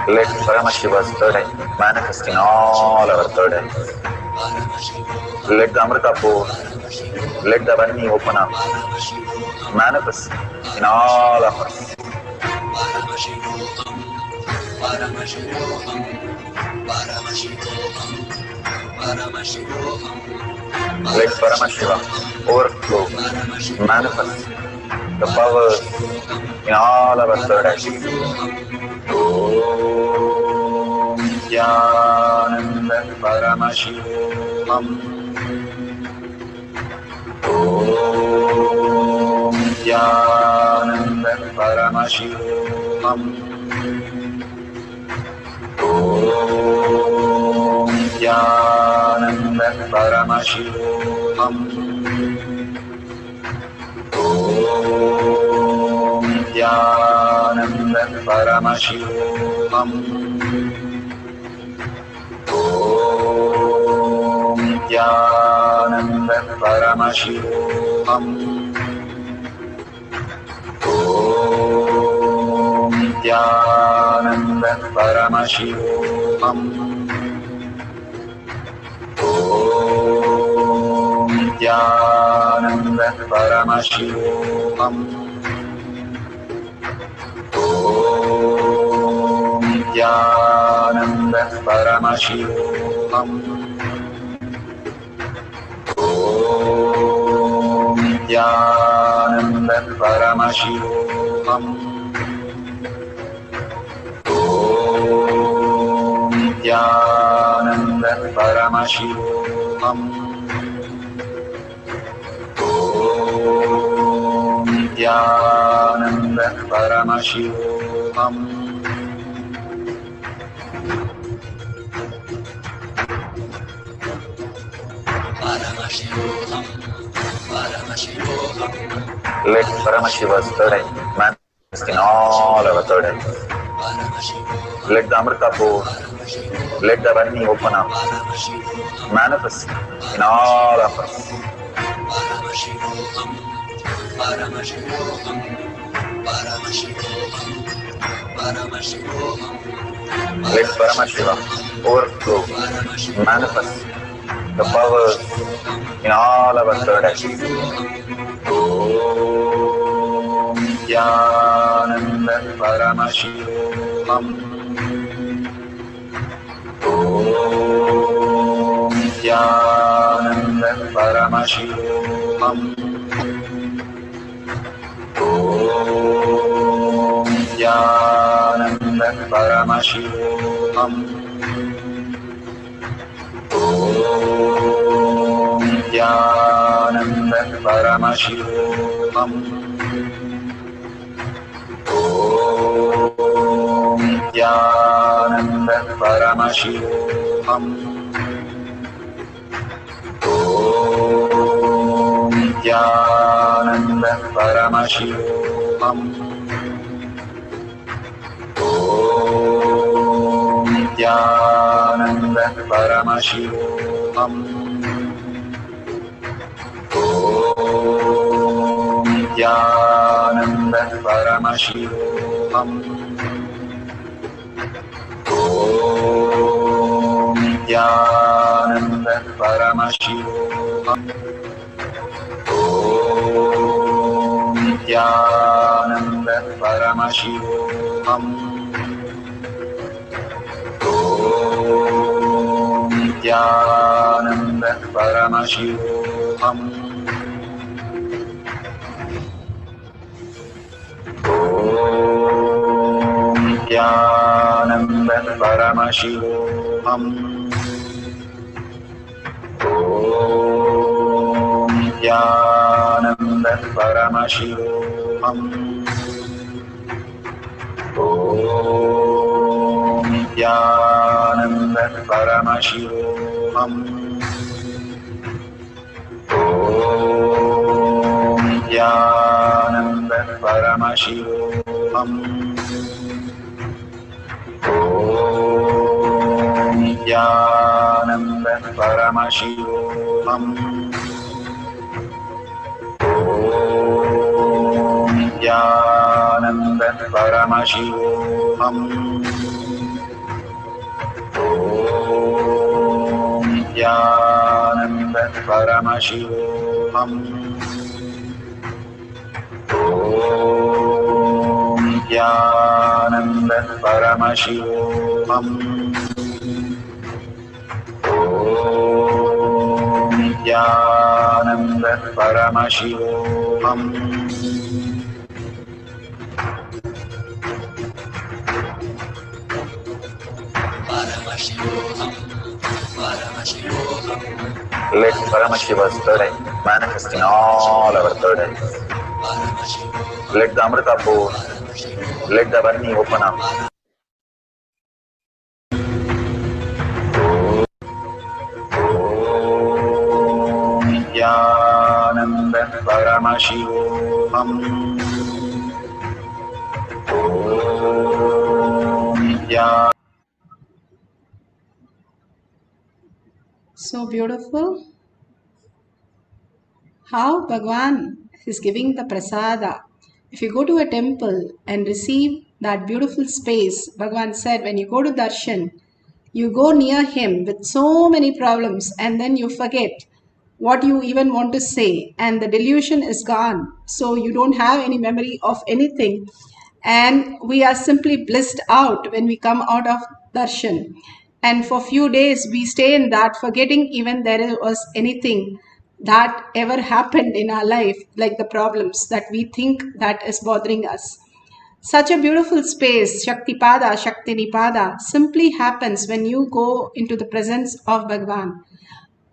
Let Paramashiva's third eye manifest in all our third eyes. Let the Amrita pour, let the Vani open up, manifest in all of us. Let Paramashiva overflow, manifest the powers in all our third eyes. Om Nithyananda Paramashivoham. Om Nithyananda Paramashivoham. Om Nithyananda Paramashivoham. Om Nithyananda Paramashivoham. Om Nithyananda Paramashivoham. Om Nithyananda Paramashivoham. Om Nithyananda Paramashivoham. Om Nithyananda Paramashivoham. Om Nithyananda Paramashivoham. Om Nithyananda Paramashivoham. Om Nithyananda Paramashivoham. Let Paramashiva's third eye manifest in all our third eyes. Let the Amrita pour, let the Vani open up, manifest in all of us. Let Paramashiva overflow, manifest the powers in all our third eyes. Om Nithyananda Paramashivoham. Om Nithyananda Paramashivoham. Om Nithyananda Paramashivoham. Om Nithyananda Paramashivoham. Om Nithyananda Paramashivoham. Om Nithyananda Paramashivoham. Om Nithyananda Paramashivoham. Om Nithyananda Paramashivoham. Om Nithyananda Paramashivoham. Om Nithyananda Paramashivoham. Om Nithyananda Paramashivoham. Om Nithyananda Paramashivoham. Om Nithyananda Paramashivoham. Om Nithyananda Paramashivoham. Om Nithyananda Paramashivoham. Om Nithyananda Paramashivoham. Om Nithyananda Paramashivoham. Om Nithyananda Paramashivoham. Om Nithyananda Paramashivoham. Om Nithyananda Paramashivoham. Let Paramashiva's third eye manifest in all our third eyes. Let the Amrita pour, let the Varni open up. Om Nithyananda Paramashivoham. Om Nithyananda. So beautiful how Bhagwan is giving the prasada. If you go to a temple and receive that beautiful space, Bhagwan said, when you go to darshan, you go near him with so many problems and then you forget what you even want to say and the delusion is gone. So you don't have any memory of anything and we are simply blissed out when we come out of darshan. And for few days we stay in that, forgetting even there was anything that ever happened in our life, like the problems that we think that is bothering us. Such a beautiful space, Shaktipada, Shaktinipada, simply happens when you go into the presence of Bhagwan.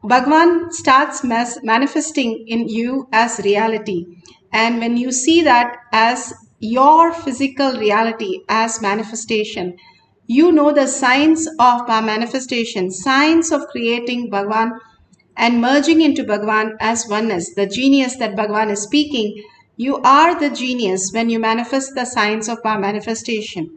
Bhagwan starts manifesting in you as reality. And when you see that as your physical reality, as manifestation, you know the signs of manifestation, signs of creating Bhagwan and merging into Bhagwan as oneness, the genius that Bhagwan is speaking. You are the genius when you manifest the signs of power manifestation.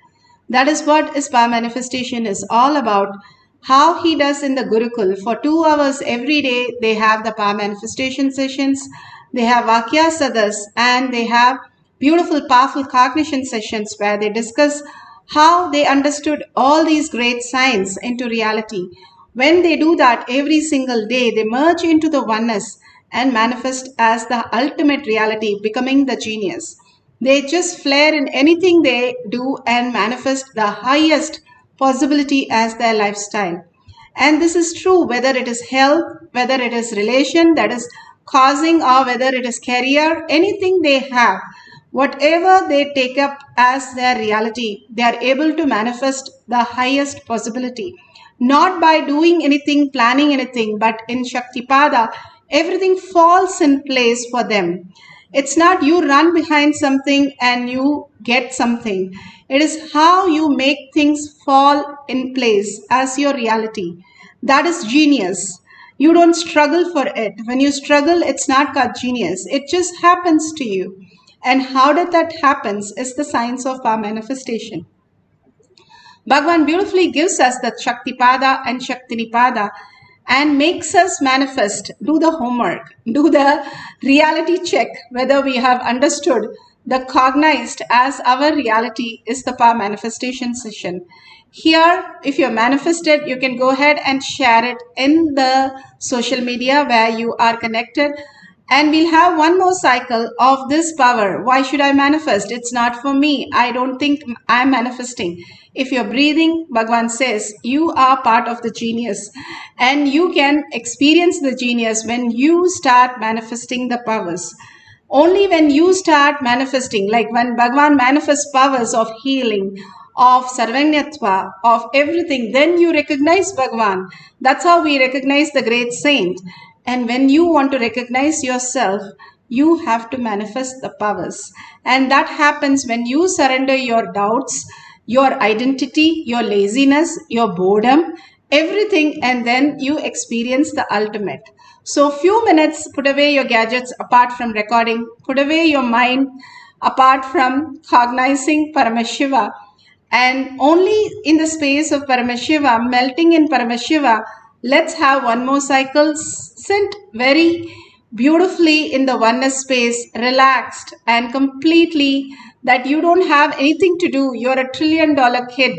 That is what is power manifestation is all about. How he does in the Gurukul. For 2 hours every day, they have the power manifestation sessions, they have Vakya Sadas, and they have beautiful, powerful cognition sessions where they discuss how they understood all these great signs into reality. When they do that every single day, they merge into the oneness and manifest as the ultimate reality, becoming the genius. They just flare in anything they do and manifest the highest possibility as their lifestyle. And this is true whether it is health, whether it is relation that is causing, or whether it is career, anything they have. Whatever they take up as their reality, they are able to manifest the highest possibility. Not by doing anything, planning anything, but in Shaktipada, everything falls in place for them. It's not you run behind something and you get something. It is how you make things fall in place as your reality. That is genius. You don't struggle for it. When you struggle, it's not called genius. It just happens to you. And how did that happens is the science of power manifestation. Bhagwan beautifully gives us the Shaktipada and Shaktinipada and makes us manifest, do the homework, do the reality check, whether we have understood the cognized as our reality is the power manifestation session. Here, if you're manifested, you can go ahead and share it in the social media where you are connected. And we'll have one more cycle of this power. Why should I manifest? It's not for me. I don't think I'm manifesting. If you're breathing, Bhagwan says, you are part of the genius. And you can experience the genius when you start manifesting the powers. Only when you start manifesting, like when Bhagwan manifests powers of healing, of sarvanyatva, of everything, then you recognize Bhagwan. That's how we recognize the great saint. And when you want to recognize yourself, you have to manifest the powers. And that happens when you surrender your doubts, your identity, your laziness, your boredom, everything, and then you experience the ultimate. So, few minutes, put away your gadgets apart from recording, put away your mind apart from cognizing Paramashiva, and only in the space of Paramashiva, melting in Paramashiva, let's have one more cycle. Sit very beautifully in the oneness space, relaxed and completely, that you don't have anything to do. You're a $1 trillion kid.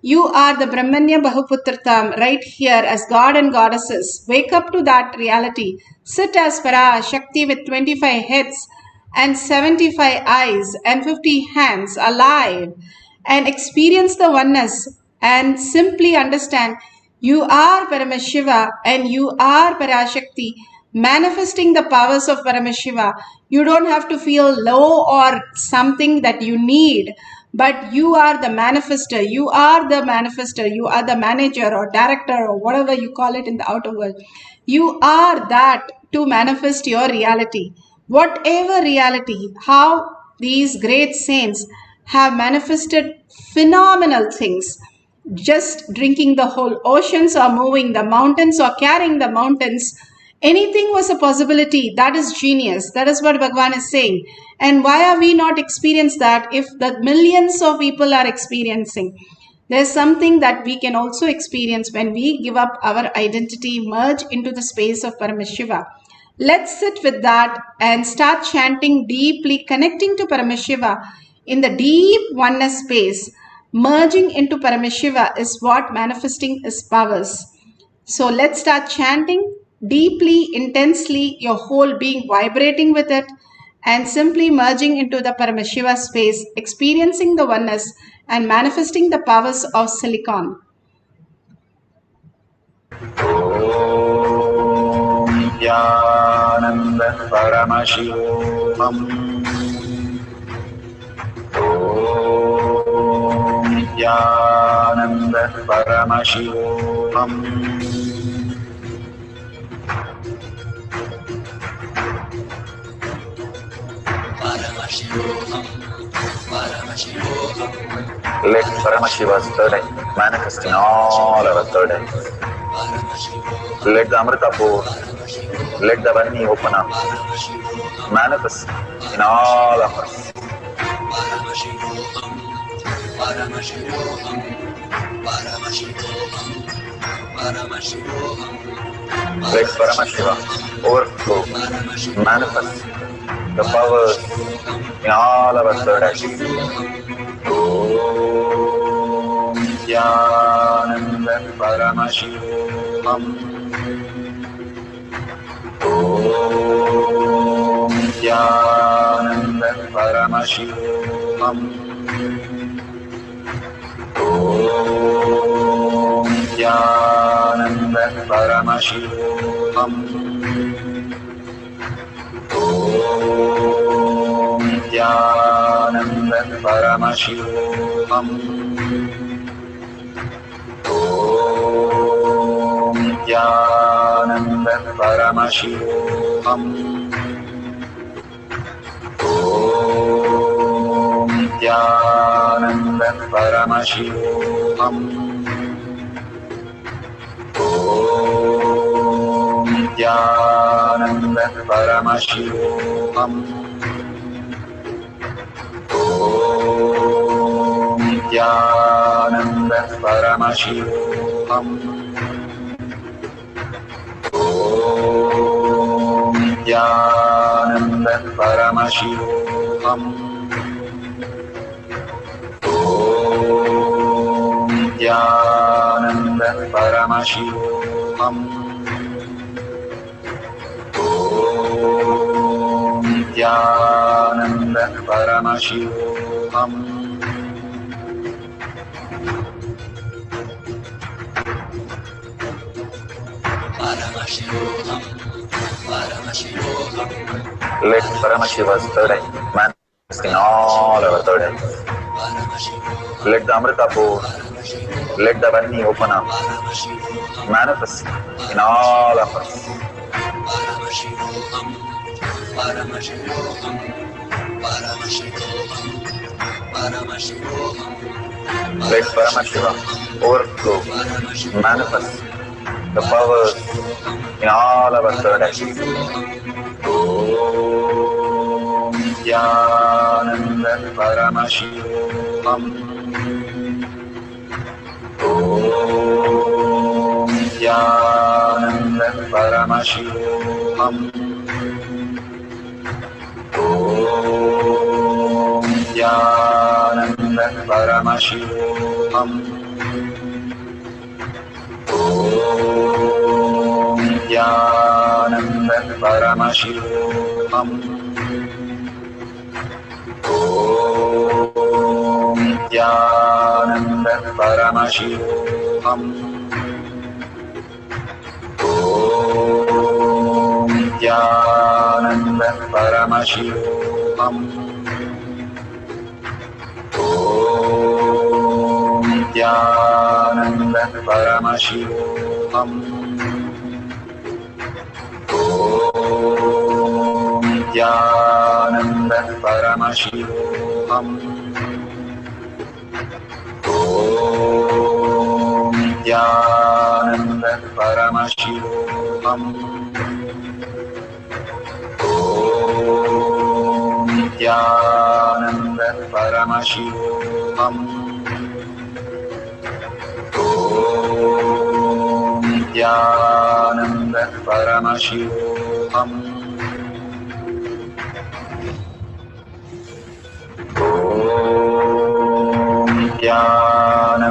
You are the Brahmanya Bahuputratam right here as God and goddesses. Wake up to that reality. Sit as Para Shakti with 25 heads and 75 eyes and 50 hands alive, and experience the oneness and simply understand you are Paramashiva and you are Parashakti, manifesting the powers of Paramashiva. You don't have to feel low or something that you need, but you are the manifester. You are the manifester. You are the manager or director or whatever you call it in the outer world. You are that to manifest your reality. Whatever reality, how these great saints have manifested phenomenal things. Just drinking the whole oceans or moving the mountains or carrying the mountains. Anything was a possibility. That is genius. That is what Bhagavan is saying. And why are we not experiencing that if the millions of people are experiencing? There's something that we can also experience when we give up our identity, merge into the space of Paramashiva. Let's sit with that and start chanting deeply, connecting to Paramashiva in the deep oneness space. Merging into Paramashiva is what manifesting his powers. So let's start chanting deeply, intensely, your whole being vibrating with it, and simply merging into the Paramashiva space, experiencing the oneness and manifesting the powers of silicon. Nithyananda Paramashivoham. Om Nithyananda Paramashivoham. Let Paramashiva's third eye manifest in all our third eyes. Let the Amrita pour, let the Vani open up, manifest in all of us. Let Paramashiva overflow, manifest the powers in all our third eyes. Om Nithyananda Paramashivoham. Om Nithyananda Paramashivoham. Om Nithyananda Paramashivoham. Om Nithyananda Paramashivoham. Om Nithyananda Paramashivoham. Om Nithyananda Paramashivoham. Om Nithyananda Paramashivoham. Om Nithyananda Paramashivoham. Om Nithyananda Paramashivoham. Om Nithyananda Paramashivoham. Om Nithyananda Paramashivoham. Let Paramashiva's third eye manifest in all our third eyes. Let the Amrita pour, let the Vani open up, manifest in all of us. Paramashivoham, Paramashivoham, Paramashivoham, Paramashivoham. Let Paramashiva overflow, manifest the powers in all our third eye. Om Nithyananda Paramashivam. Om Nithyananda Paramashivam. Om Nithyananda Paramashivam. Om Nithyananda Paramashivam. Om Nithyananda Paramashivam. Om Nithyananda Paramashivam. Om Nithyananda Paramashivam. Om Nithyananda Paramashivam. Om Nithyananda Paramashivam. Om Nithyananda Paramashivam. Om Nithyananda Paramashivam. Om Nithyananda Paramashivoham. Om Nithyananda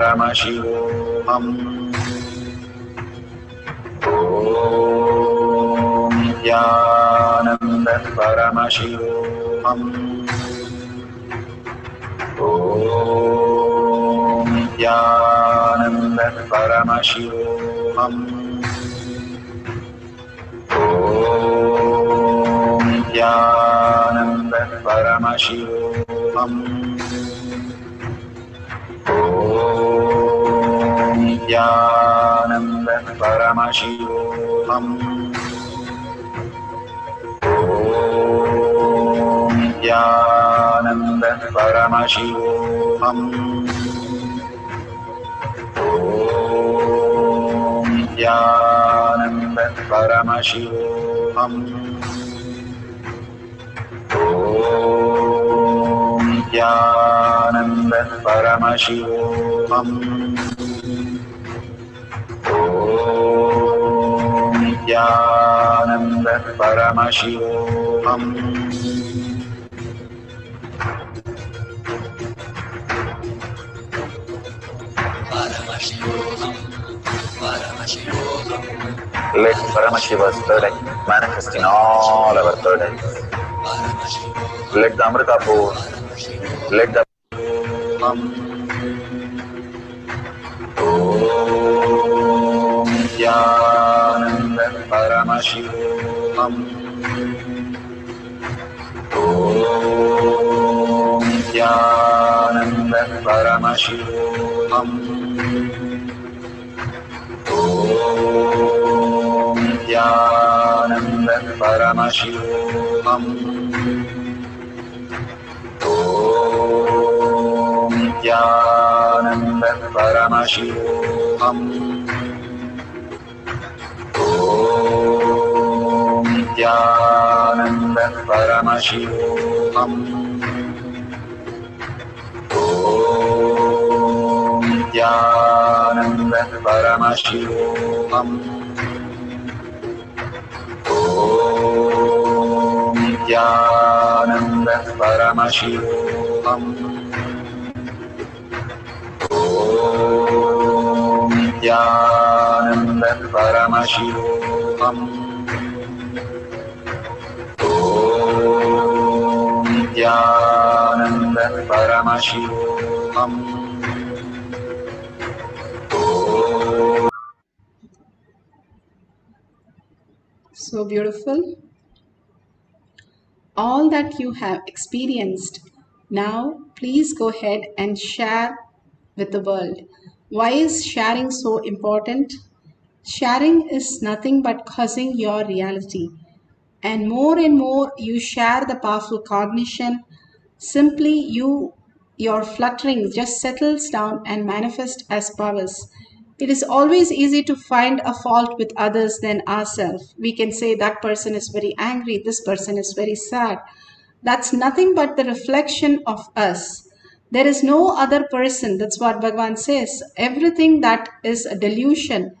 Paramashivoham. Om Nithyananda Paramashivoham. Om Nithyananda Paramashivoham. Om Nithyananda Paramashivoham. Om Nithyananda Paramashivoham. Om Nithyananda Paramashivoham. Om Nithyananda Paramashivoham. Om Nithyananda Paramashivoham. Paramashivoham, Paramashivoham. Let Paramashiva's third eye manifest in all our third eyes. Let the Amrita pour, let the Om Nithyananda Paramashivoham. Om Nithyananda Paramashivoham. Om Nithyananda Paramashivoham. Om Nithyananda Paramashivoham. Om Nithyananda Paramashivoham. Om Nithyananda Paramashivoham. Om Nithyananda Paramashivoham. Om Nithyananda Paramashivoham. Om Nithyananda Paramashivoham. So beautiful. All that you have experienced, now please go ahead and share with the world. Why is sharing so important? Sharing is nothing but causing your reality. And more you share the powerful cognition, simply your fluttering just settles down and manifests as powers. It is always easy to find a fault with others than ourselves. We can say that person is very angry, this person is very sad. That's nothing but the reflection of us. There is no other person. That's what Bhagavan says. Everything that is a delusion,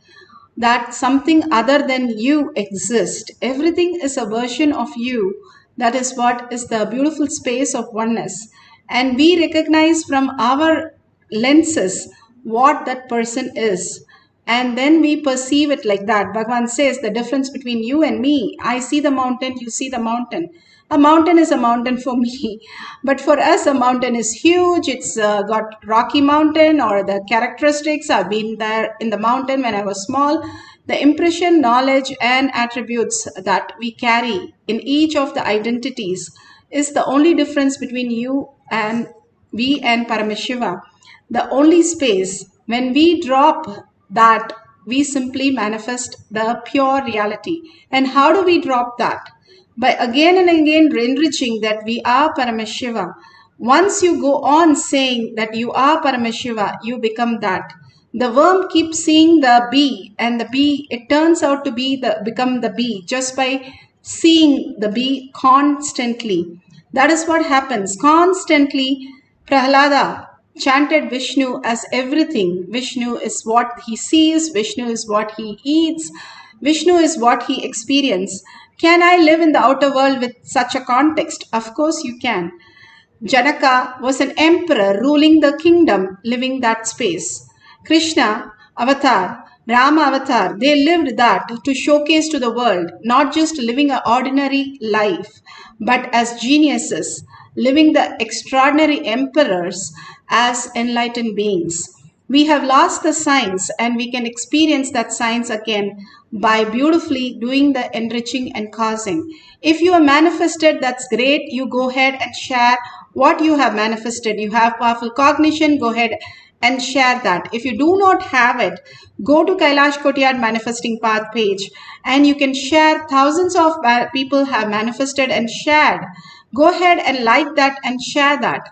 that something other than you exists. Everything is a version of you. That is what is the beautiful space of oneness. And we recognize from our lenses what that person is. And then we perceive it like that. Bhagavan says the difference between you and me. I see the mountain, you see the mountain. A mountain is a mountain for me, but for us a mountain is huge. It's got rocky mountain, or the characteristics. I've been there in the mountain when I was small. The impression, knowledge and attributes that we carry in each of the identities is the only difference between you and we and Paramashiva. The only space. When we drop that, we simply manifest the pure reality. And how do we drop that? By again and again enriching that we are Paramashiva. Once you go on saying that you are Paramashiva, you become that. The worm keeps seeing the bee, and the bee, it turns out to be become the bee just by seeing the bee constantly. That is what happens. Constantly, Prahlada chanted Vishnu as everything. Vishnu is what he sees, Vishnu is what he eats, Vishnu is what he experiences. Can I live in the outer world with such a context? Of course you can. Janaka was an emperor ruling the kingdom, living that space. Krishna, Avatar, Rama Avatar, they lived that to showcase to the world, not just living an ordinary life, but as geniuses, living the extraordinary emperors as enlightened beings. We have lost the science, and we can experience that science again by beautifully doing the enriching and causing. If you have manifested, that's great. You go ahead and share what you have manifested. You have powerful cognition, go ahead and share that. If you do not have it, go to Kailash Kotiyar Manifesting Path page and you can share. Thousands of people have manifested and shared. Go ahead and like that and share that.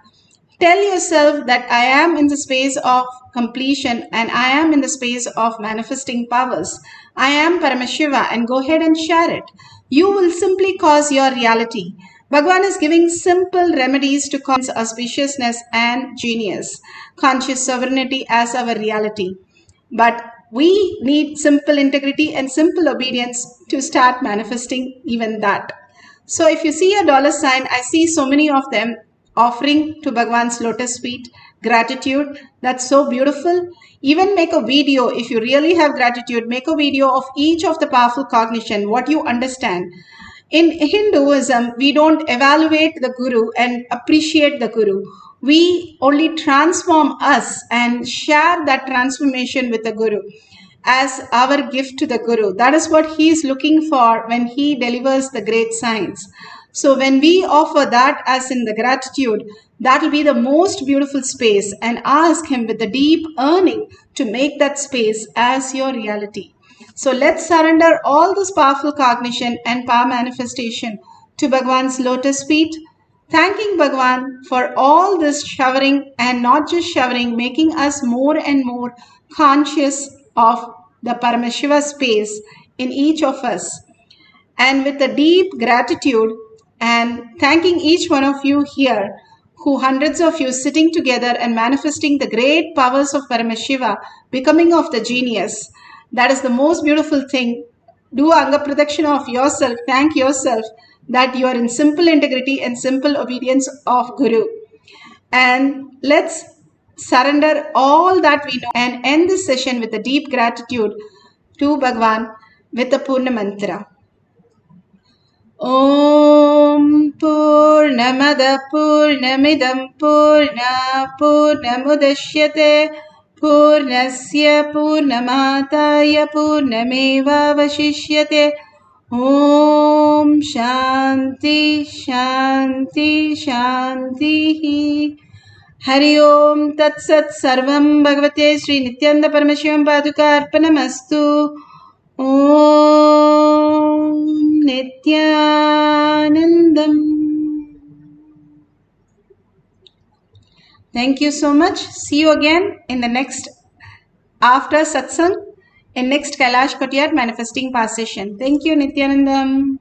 Tell yourself that I am in the space of completion and I am in the space of manifesting powers. I am Paramashiva, and go ahead and share it. You will simply cause your reality. Bhagavan is giving simple remedies to cause auspiciousness and genius, conscious sovereignty as our reality. But we need simple integrity and simple obedience to start manifesting even that. So if you see a dollar sign, I see so many of them offering to Bhagavan's lotus feet, gratitude. That's so beautiful. Even make a video. If you really have gratitude, make a video of each of the powerful cognition, what you understand. In Hinduism, we don't evaluate the Guru and appreciate the Guru. We only transform us and share that transformation with the Guru as our gift to the Guru. That is what he is looking for when he delivers the great signs. So when we offer that as in the gratitude, that will be the most beautiful space, and ask him with the deep yearning to make that space as your reality. So let's surrender all this powerful cognition and power manifestation to Bhagavan's lotus feet, thanking Bhagavan for all this showering, and not just showering, making us more and more conscious of the Paramashiva space in each of us. And with a deep gratitude and thanking each one of you here, who hundreds of you sitting together and manifesting the great powers of Paramashiva, becoming of the genius. That is the most beautiful thing. Do Anga Pradakshina of yourself. Thank yourself that you are in simple integrity and simple obedience of Guru. And let's surrender all that we know and end this session with a deep gratitude to Bhagavan with the Purna Mantra. Om Purnamada Purnamidam Purna Purnamudashyate Purnasya Purnamataya Purnameva Vashishyate. Om Shanti Shanti Shanti. Hari Om Tat Sat Sarvam Bhagavate Sri Nithyananda Paramashivam Paduka Arpanamastu. Om Nithyanandam. Thank you so much. See you again in the next after Satsang in next Kailash Kotiyat manifesting past session. Thank you, Nithyanandam.